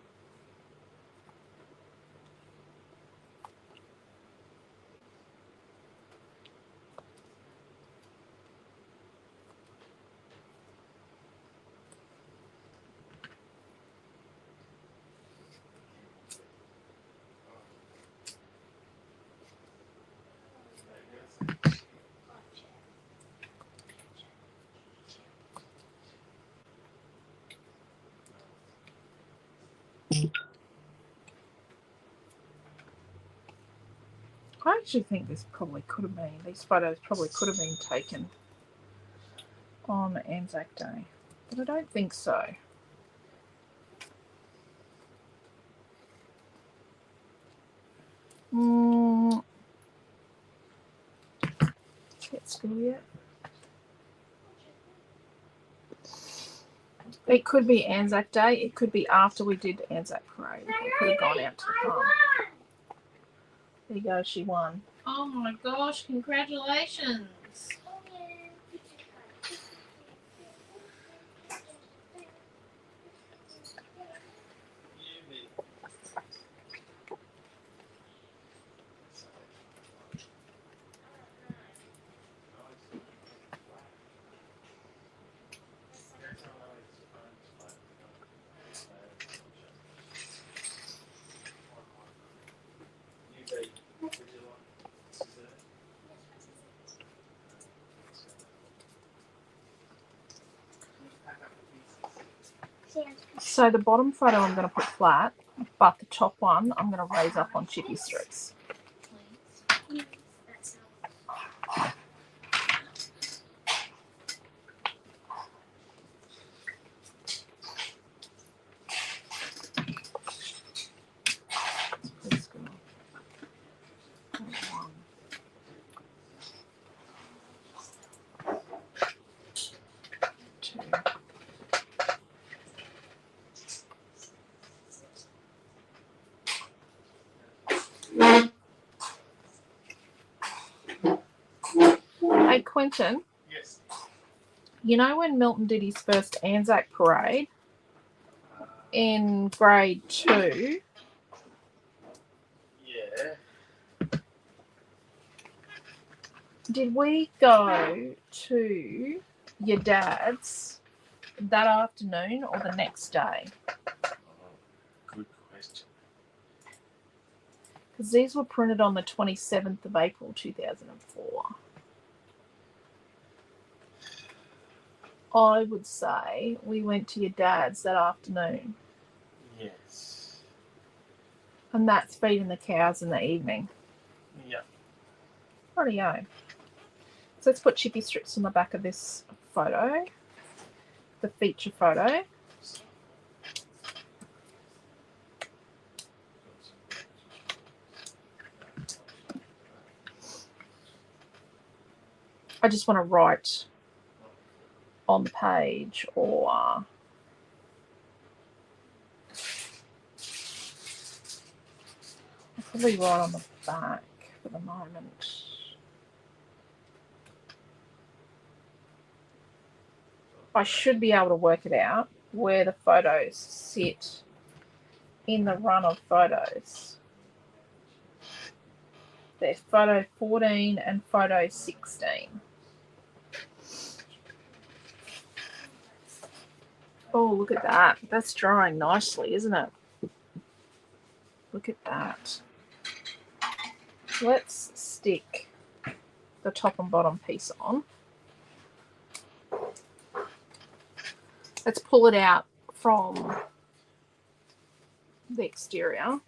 I actually think this probably could have been, these photos probably could have been taken on Anzac Day, but I don't think so. Get school yet? It could be Anzac Day. It could be after we did Anzac Parade. We could have gone out to the farm. There you go, she won. Oh my gosh, congratulations. So the bottom photo I'm going to put flat, but the top one I'm going to raise up on chippy streaks. Hey, Quentin. Yes. You know when Milton did his first Anzac parade in grade 2? Yeah. Did we go to your dad's that afternoon or the next day? Good question. Because these were printed on the 27th of April 2004. I would say we went to your dad's that afternoon. Yes. And that's feeding the cows in the evening. Yeah. Rightio. So let's put chippy strips on the back of this photo, the feature photo. I just want to write on the page or I'll probably write on the back for the moment. I should be able to work it out where the photos sit in the run of photos. There's photo 14 and photo 16. Oh, look at that. That's drying nicely, isn't it? Look at that. Let's stick the top and bottom piece on. Let's pull it out from the exterior.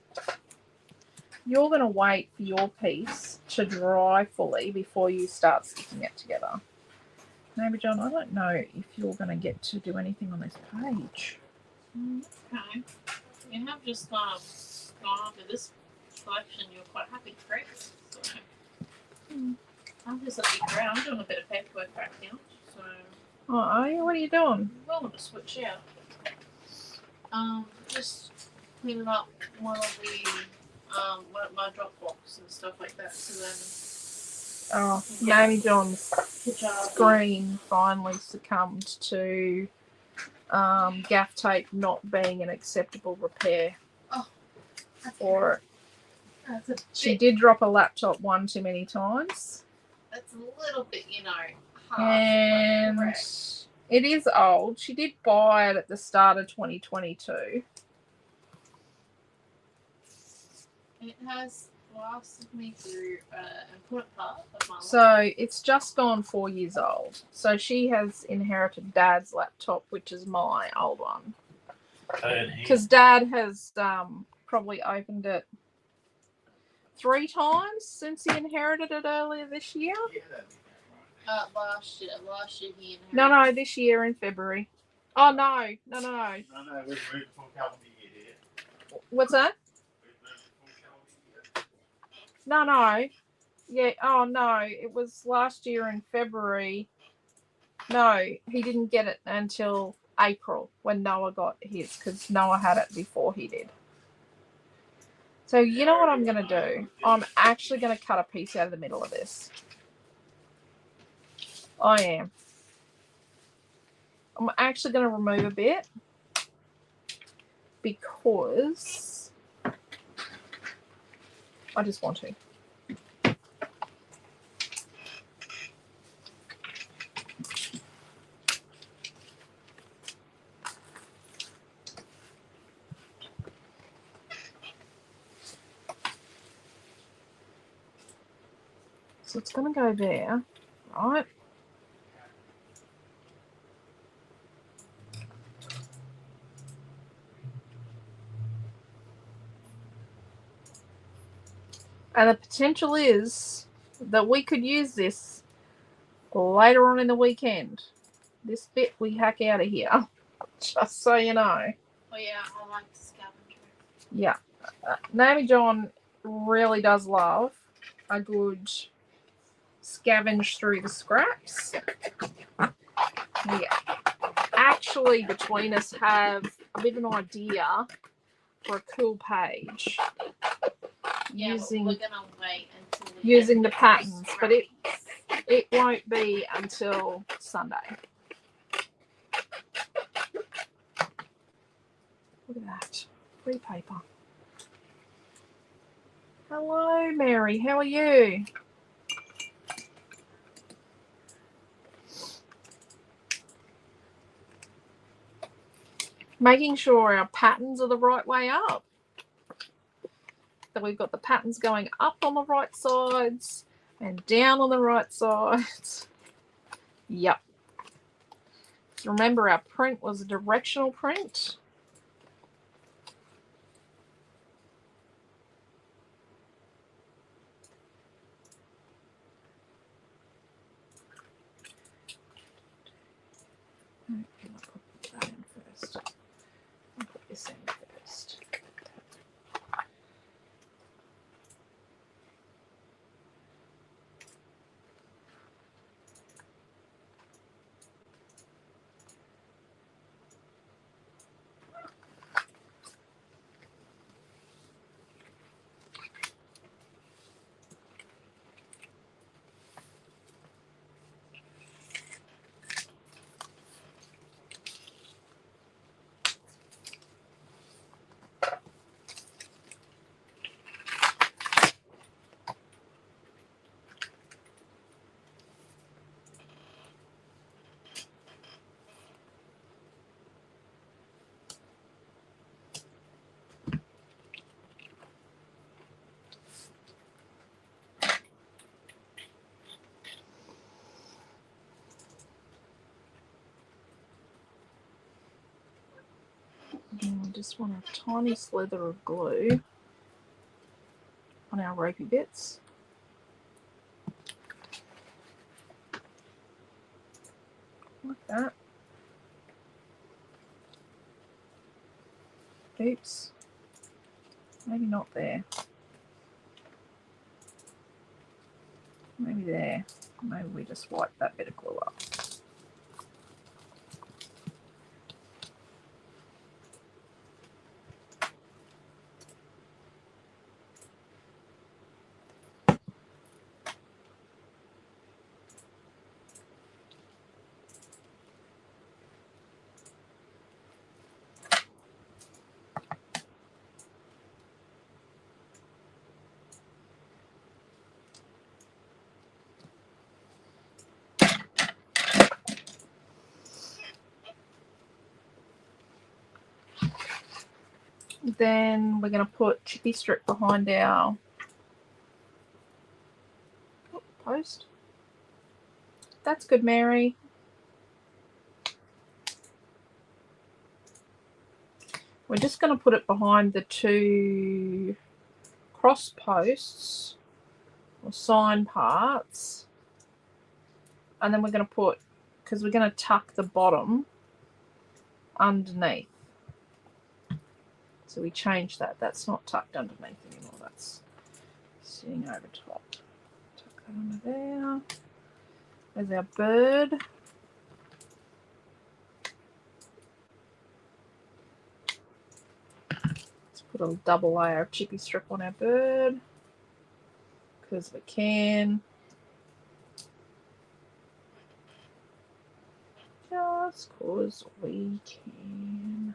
You're going to wait for your piece to dry fully before you start sticking it together. Naomi-Jon, I don't know if you're going to get to do anything on this page. Okay. You have just gone over this collection. You're quite happy, correct? So I'll just let you around. I'm doing a bit of paperwork right now. So. Oh, are you? What are you doing? Well, to switch out. Just cleaning up one of my Dropbox and stuff like that. So then. Oh, Naomi-Jon's screen finally succumbed to gaff tape not being an acceptable repair for it. She did drop a laptop one too many times. That's a little bit, hard. And it is old. She did buy it at the start of 2022. It has lasted me through an important part of my life. So it's just gone 4 years old. So she has inherited Dad's laptop, which is my old one. Because Dad has probably opened it 3 times since he inherited it earlier this year. Last year he inherited. No, this year in February. Oh no. No, we've moved from calendar year here. What's that? No. Yeah, oh no, it was last year in February. No, he didn't get it until April when Noah got his, because Noah had it before he did. So you know what I'm going to do? I'm actually going to cut a piece out of the middle of this. I am. I'm actually going to remove a bit because I just want to. So it's going to go there, right? And the potential is that we could use this later on in the weekend. This bit we hack out of here, just so you know. Oh yeah, I like scavenger. Yeah. Naomi-Jon really does love a good scavenge through the scraps. We actually, between us, have a bit of an idea for a cool page. Yeah, Using we're gonna wait until using the patterns, but It won't be until Sunday. Look at that. Free paper. Hello, Mary. How are you? Making sure our patterns are the right way up. That we've got the patterns going up on the right sides and down on the right sides. Yep. So remember, our print was a directional print. I'll put that in first. I'll put this in first. And we just want a tiny slither of glue on our ropey bits. Like that. Oops. Maybe not there. Maybe there. Maybe we just wipe that bit of glue up. Then we're going to put chippy strip behind our post. That's good, Mary. We're just going to put it behind the two cross posts or sign parts. And then we're going to put, because we're going to tuck the bottom underneath. So we change that. That's not tucked underneath anymore. That's sitting over top. Tuck that under there. There's our bird. Let's put a double layer of chippy strip on our bird because we can. Just because we can.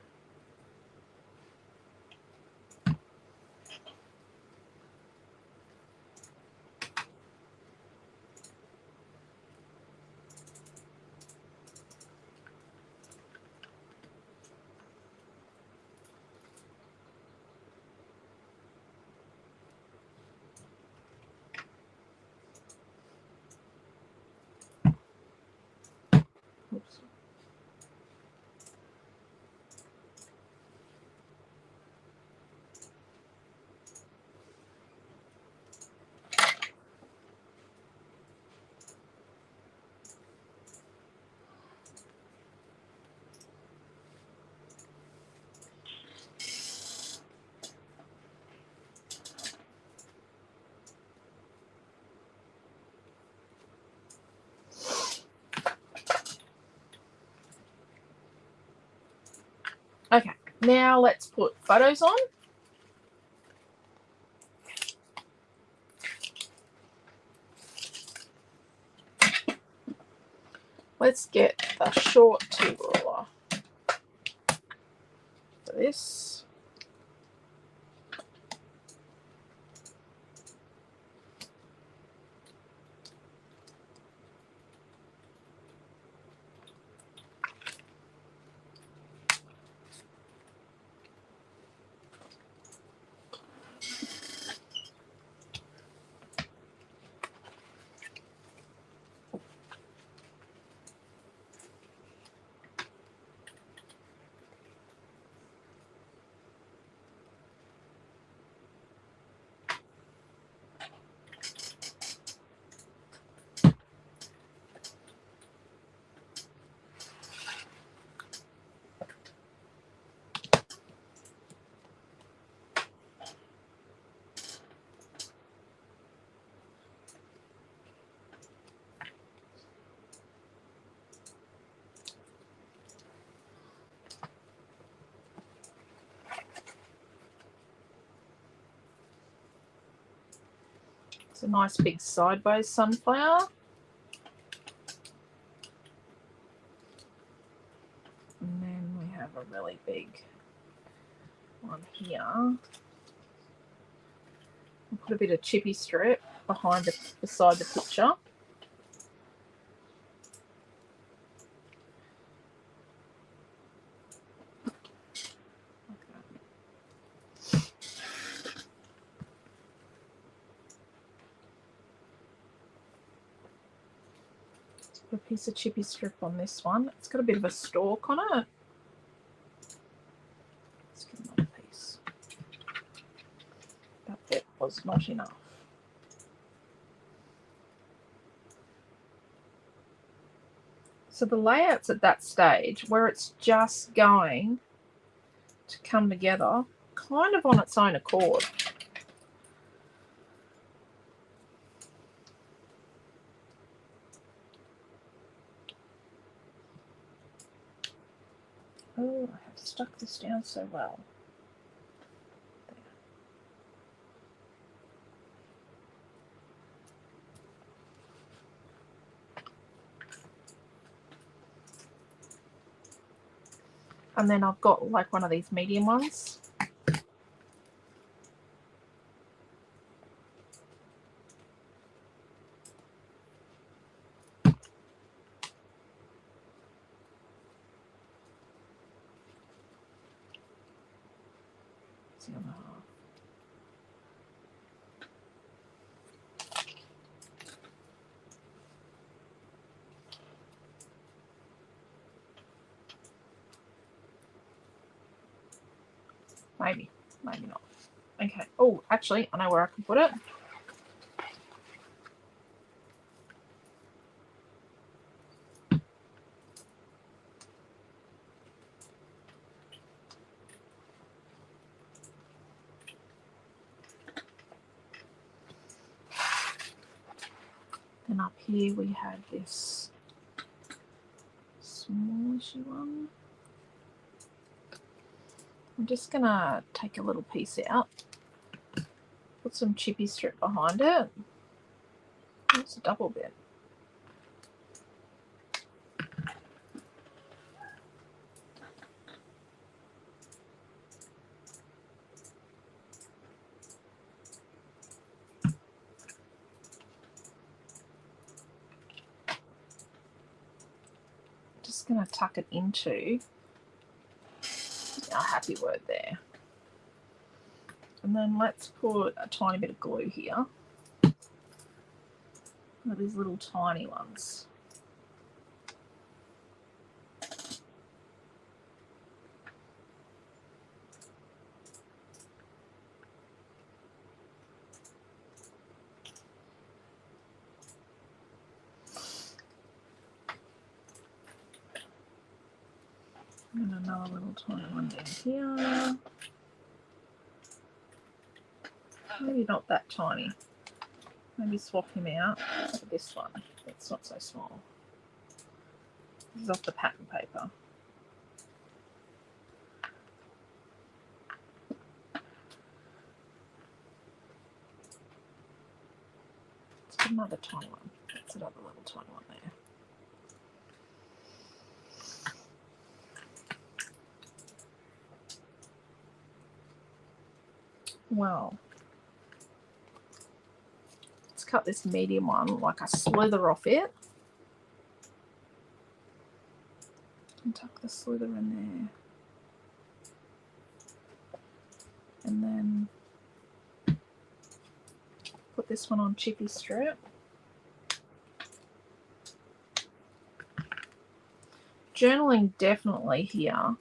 Oops. Okay, now let's put photos on. Let's get the short tube ruler for this. It's a nice big sideways sunflower. And then we have a really big one here. We'll put a bit of chippy strip behind beside the picture. A piece of chippy strip on this one. It's got a bit of a stalk on it. Let's get another piece. That bit was not enough. So the layout's at that stage where it's just going to come together kind of on its own accord. Oh, I have stuck this down so well. There. And then I've got like one of these medium ones. It's the other half. Maybe, maybe not. Okay. Oh, actually, I know where I can put it. Then up here we have this smallish one. I'm just going to take a little piece out, put some chippy strip behind it. It's a double bit. Just going to tuck it into our happy word there. And then let's put a tiny bit of glue here. One of these little tiny ones. And another little tiny one down here. Maybe not that tiny. Maybe swap him out for this one. It's not so small. This is off the pattern paper. Let's put another tiny one. That's another little tiny one there. well, let's cut this medium one like a slither off it. And tuck the slither in there. And then put this one on chippy strip. Journaling definitely here.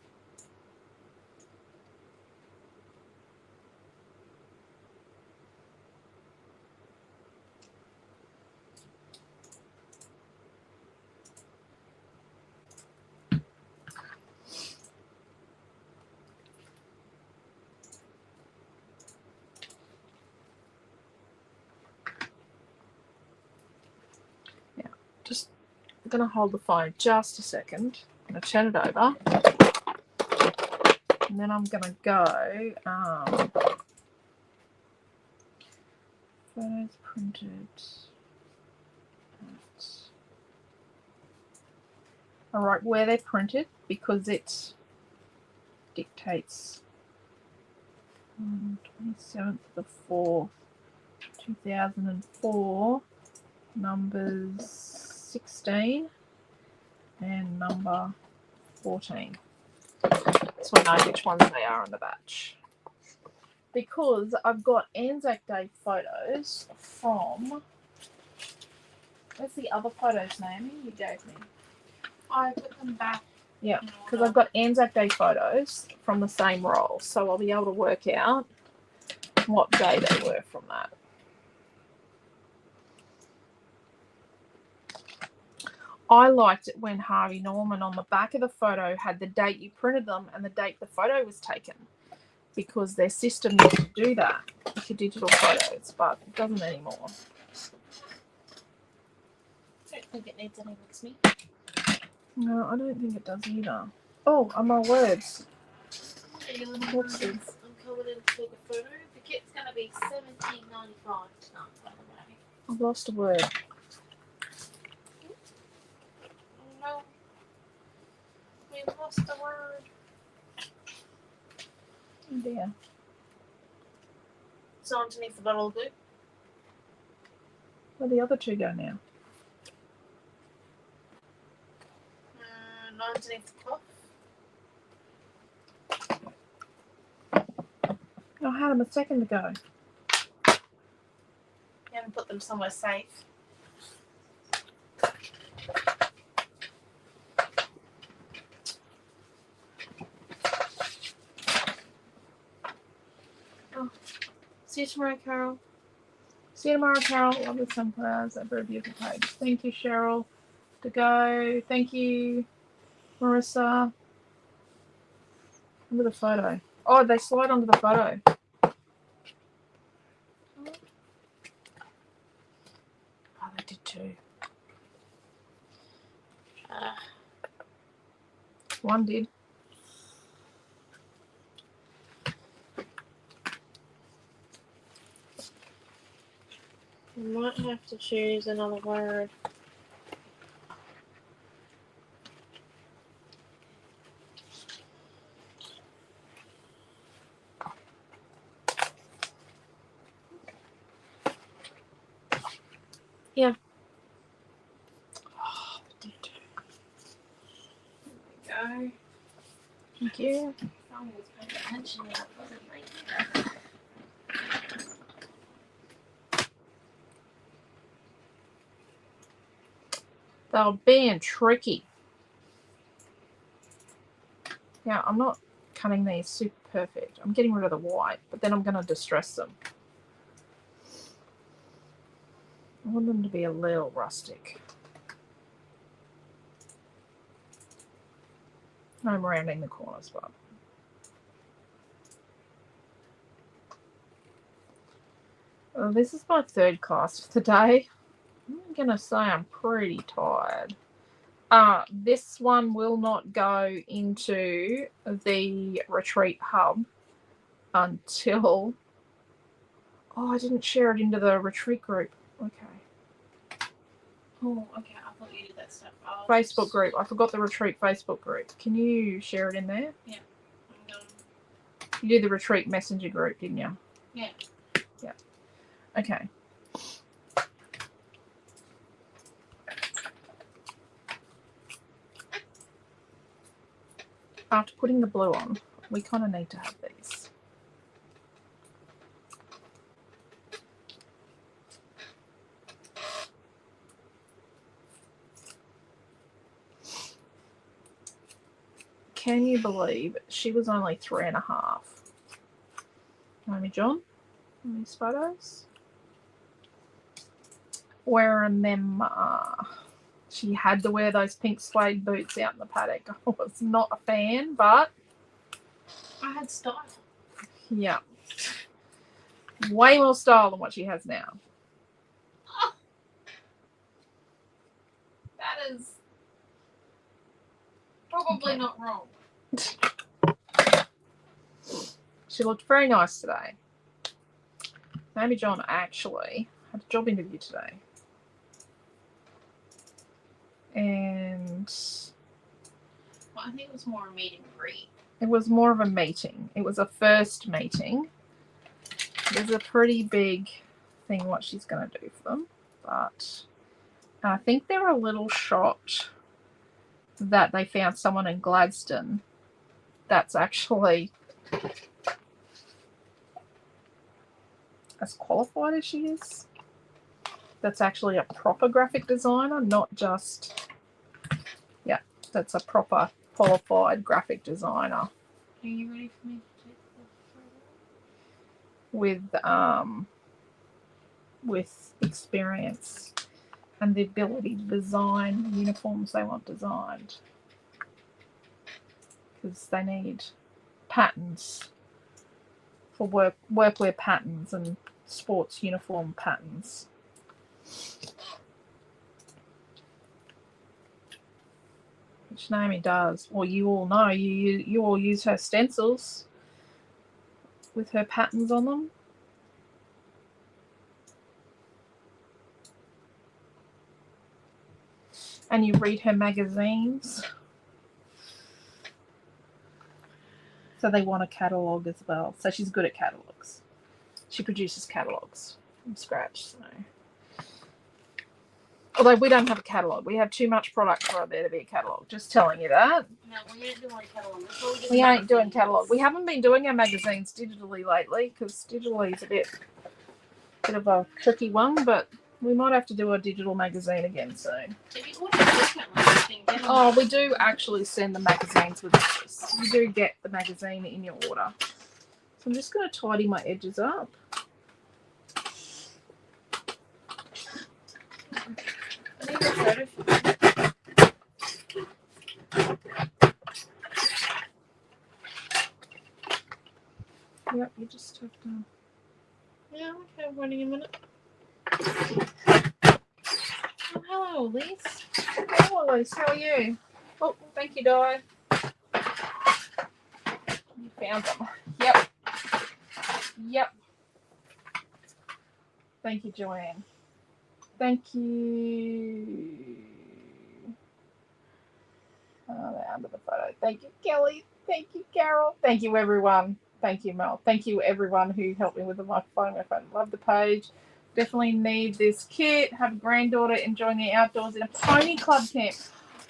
Just going to hold the phone just a second. I'm going to turn it over. And then I'm going to go photos printed. All right, where they're printed, because it dictates 27th of the 4th, 2004, numbers 16 and number 14. So I know which ones they are in the batch. Because I've got Anzac Day photos from... Where's the other photos, Naomi, you gave me? I put them back. Yeah, because I've got Anzac Day photos from the same roll. So I'll be able to work out what day they were from that. I liked it when Harvey Norman on the back of the photo had the date you printed them and the date the photo was taken, because their system used to do that with your digital photos, but it doesn't anymore. I don't think it needs any locksmith. No, I don't think it does either. Oh, are my words. What's this? I'm coming in to take a photo. The kit's going to be $17.95 tonight, by the way. I've lost a word. Oh no. We lost the word. Oh dear. It's underneath the bottle of glue. Where the other two go now? Underneath the cloth. I had them a second ago. You haven't put them somewhere safe. Oh. See you tomorrow, Carol. See you tomorrow, Carol. Love the sunflowers. That very beautiful page. Thank you, Cheryl. To go. Thank you, Marissa. Under the photo. Oh, they slide under the photo. Oh, they did too. One did. You might have to choose another word. Yeah. Oh, they did too. There we go. Thank you. Someone was paying attention to that, wasn't they? They were being tricky. Now, I'm not cutting these super perfect. I'm getting rid of the white, but then I'm going to distress them. I want them to be a little rustic. I'm rounding the corners, but well, this is my third class for today. I'm going to say I'm pretty tired. This one will not go into the retreat hub until... Oh, I didn't share it into the retreat group. Okay. Oh, okay. I thought you did that stuff. Facebook group. I forgot the retreat Facebook group. Can you share it in there? Yeah. I'm going. You did the retreat messenger group, didn't you? Yeah. Yeah. Okay. After putting the blue on, we kind of need to have these. Can you believe she was only 3.5? Naomi-Jon, in these photos. Wearing them, she had to wear those pink suede boots out in the paddock. I was not a fan, but I had style. yeah. Way more style than what she has now. Oh, that is probably Okay. not wrong. She looked very nice today. Naomi-Jon actually had a job interview today. And Well, I think it was more a meet and greet. it was more of a meeting. It was a first meeting. There's a pretty big thing what she's going to do for them. But I think they're a little shocked that they found someone in Gladstone that's actually as qualified as she is. That's actually a proper graphic designer, not just, yeah, that's a proper qualified graphic designer Are you ready for me to take the photo? with experience and the ability to design uniforms they want designed, because they need patterns for workwear patterns and sports uniform patterns. Which Naomi does. Well, you all know, you all use her stencils with her patterns on them. And you read her magazines. So they want a catalogue as well. So she's good at catalogues. She produces catalogues from scratch. So. Although we don't have a catalogue. We have too much product for there to be a catalogue. Just telling you that. No, we ain't doing a catalogue. That's what we do. We ain't doing catalogue. We haven't been doing our magazines digitally lately because digitally is a bit of a tricky one, but we might have to do a digital magazine again soon. If you order differently, you can get them. Oh, we do actually send the magazines with this. You do get the magazine in your order. So I'm just going to tidy my edges up. I need a photo for Yep, you just have to. Yeah, okay, I'm waiting a minute. Oh, hello, Elise. Oh, Elise, how are you? Oh, thank you, Di. You found them. Yep. Yep. Thank you, Joanne. Thank you. Oh, they're under the photo. Thank you, Kelly. Thank you, Carol. Thank you, everyone. Thank you, Mel. Thank you, everyone who helped me with the microphone. Love the page. Definitely need this kit. Have a granddaughter enjoying the outdoors in a pony club camp.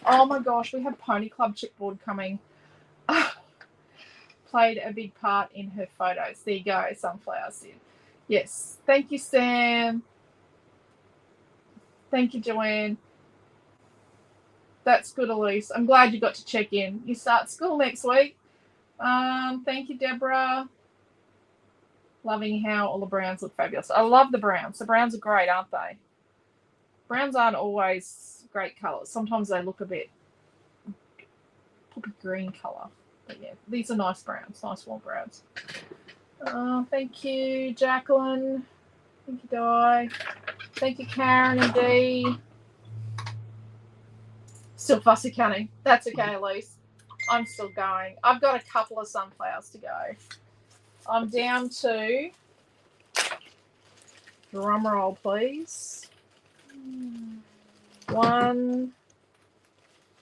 Oh my gosh, we have pony club chipboard coming. Played a big part in her photos. There you go, sunflowers did. Yes. Thank you, Sam. Thank you, Joanne. That's good, Elise. I'm glad you got to check in. You start school next week. Thank you, Deborah. Loving how all the browns look fabulous. I love the browns. The browns are great, aren't they? Browns aren't always great colours. Sometimes they look a bit poppy green colour. But yeah, these are nice browns. Nice warm browns. Thank you, Jacqueline. Thank you, Di. Thank you, Karen and Dee. Still fussy cutting. That's okay, Elise. I'm still going. I've got a couple of sunflowers to go. I'm down to, drum roll please, 1,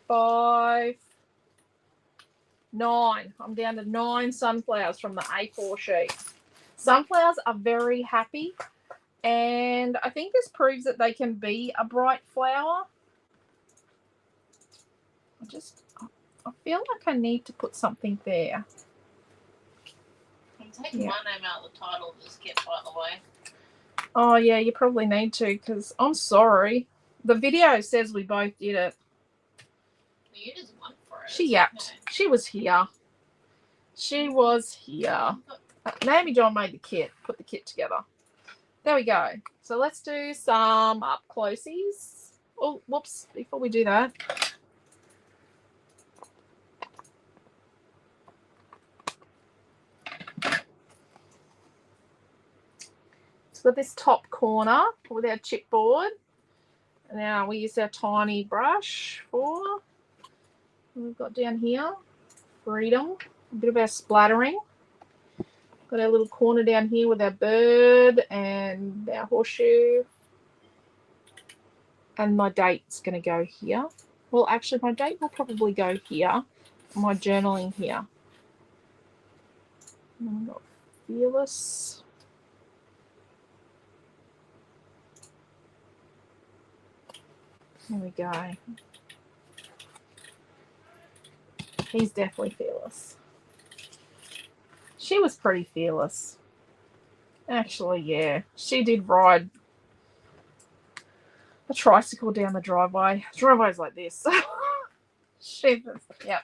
5, 9. I'm down to 9 sunflowers from the A4 sheet. Sunflowers are very happy, and I think this proves that they can be a bright flower. I feel like I need to put something there. I'm taking my name out of the title of this kit, by the way. Oh, yeah, you probably need to, because I'm sorry. The video says we both did it. You just went for it. She It's yapped. okay. She was here. She was here. Naomi-Jon made the kit. Put the kit together. There we go. So let's do some up closies. Oh, whoops. Before we do that. So we've got this top corner with our chipboard. Now we use our tiny brush for. We've got down here, freedom, a bit of our splattering. Got our little corner down here with our bird and our horseshoe. And my date's going to go here. Well, actually, my date will probably go here. My journaling here. And I've got fearless. There we go. He's definitely fearless. She was pretty fearless. Actually, yeah. She did ride a tricycle down the driveway. The driveway's like this. She was, yep.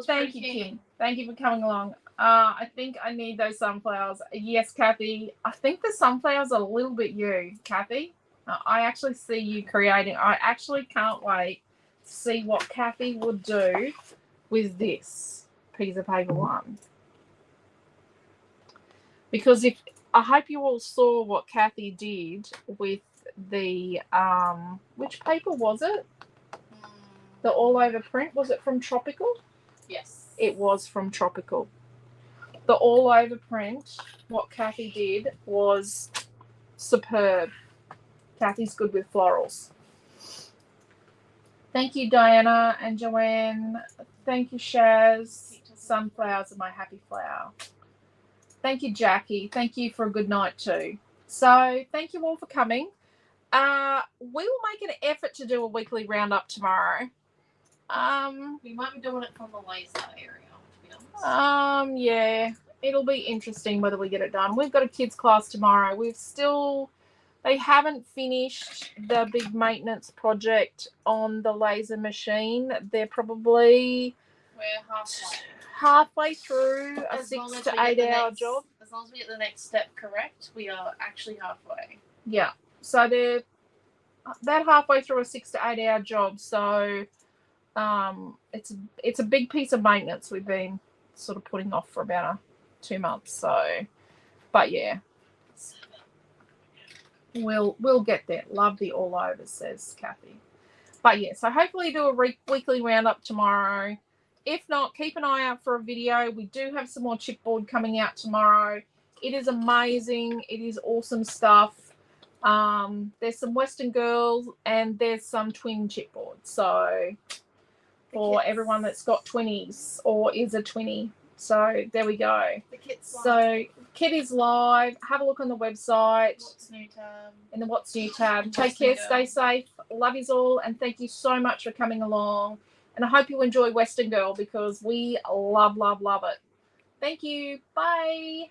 Thank you, Kim. Thank you for coming along. I think I need those sunflowers. Yes, Kathy. I think the sunflowers are a little bit you, Kathy. I actually see you creating. I actually can't wait to see what Kathy would do with this piece of paper one. Because if I hope you all saw what Kathy did with the which paper was it? The all over print. Was it from Tropical? Yes. It was from Tropical. The all over print, what Kathy did was superb. Kathy's good with florals. Thank you, Diana and Joanne. Thank you, Shaz. Sunflowers are my happy flower. Thank you, Jackie. Thank you for a good night too. So thank you all for coming. We will make an effort to do a weekly roundup tomorrow. We might be doing it from the laser area, to be honest. Yeah. It'll be interesting whether we get it done. We've got a kids class tomorrow. They haven't finished the big maintenance project on the laser machine. They're probably We're halfway through a As long 6 as to we get 8 the hour next- job. As long as we get the next step correct, we are actually halfway. Yeah. So they're halfway through a 6 to 8 hour job. So it's a big piece of maintenance we've been sort of putting off for about 2 months. So, but yeah, we'll get there. Love the all over, says Kathy. But yeah, so hopefully do a weekly roundup tomorrow. If not, keep an eye out for a video. We do have some more chipboard coming out tomorrow. It is amazing. It is awesome stuff. There's some Western Girls and there's some twin chipboard. So for everyone that's got 20s or is a 20. So there we go. The kit's live. So kit is live. Have a look on the website. What's new tab? In the What's New tab. Take What's care, new? stay safe. Love yous all, and thank you so much for coming along. And I hope you enjoy Western Girl because we love, love, love it. Thank you. Bye.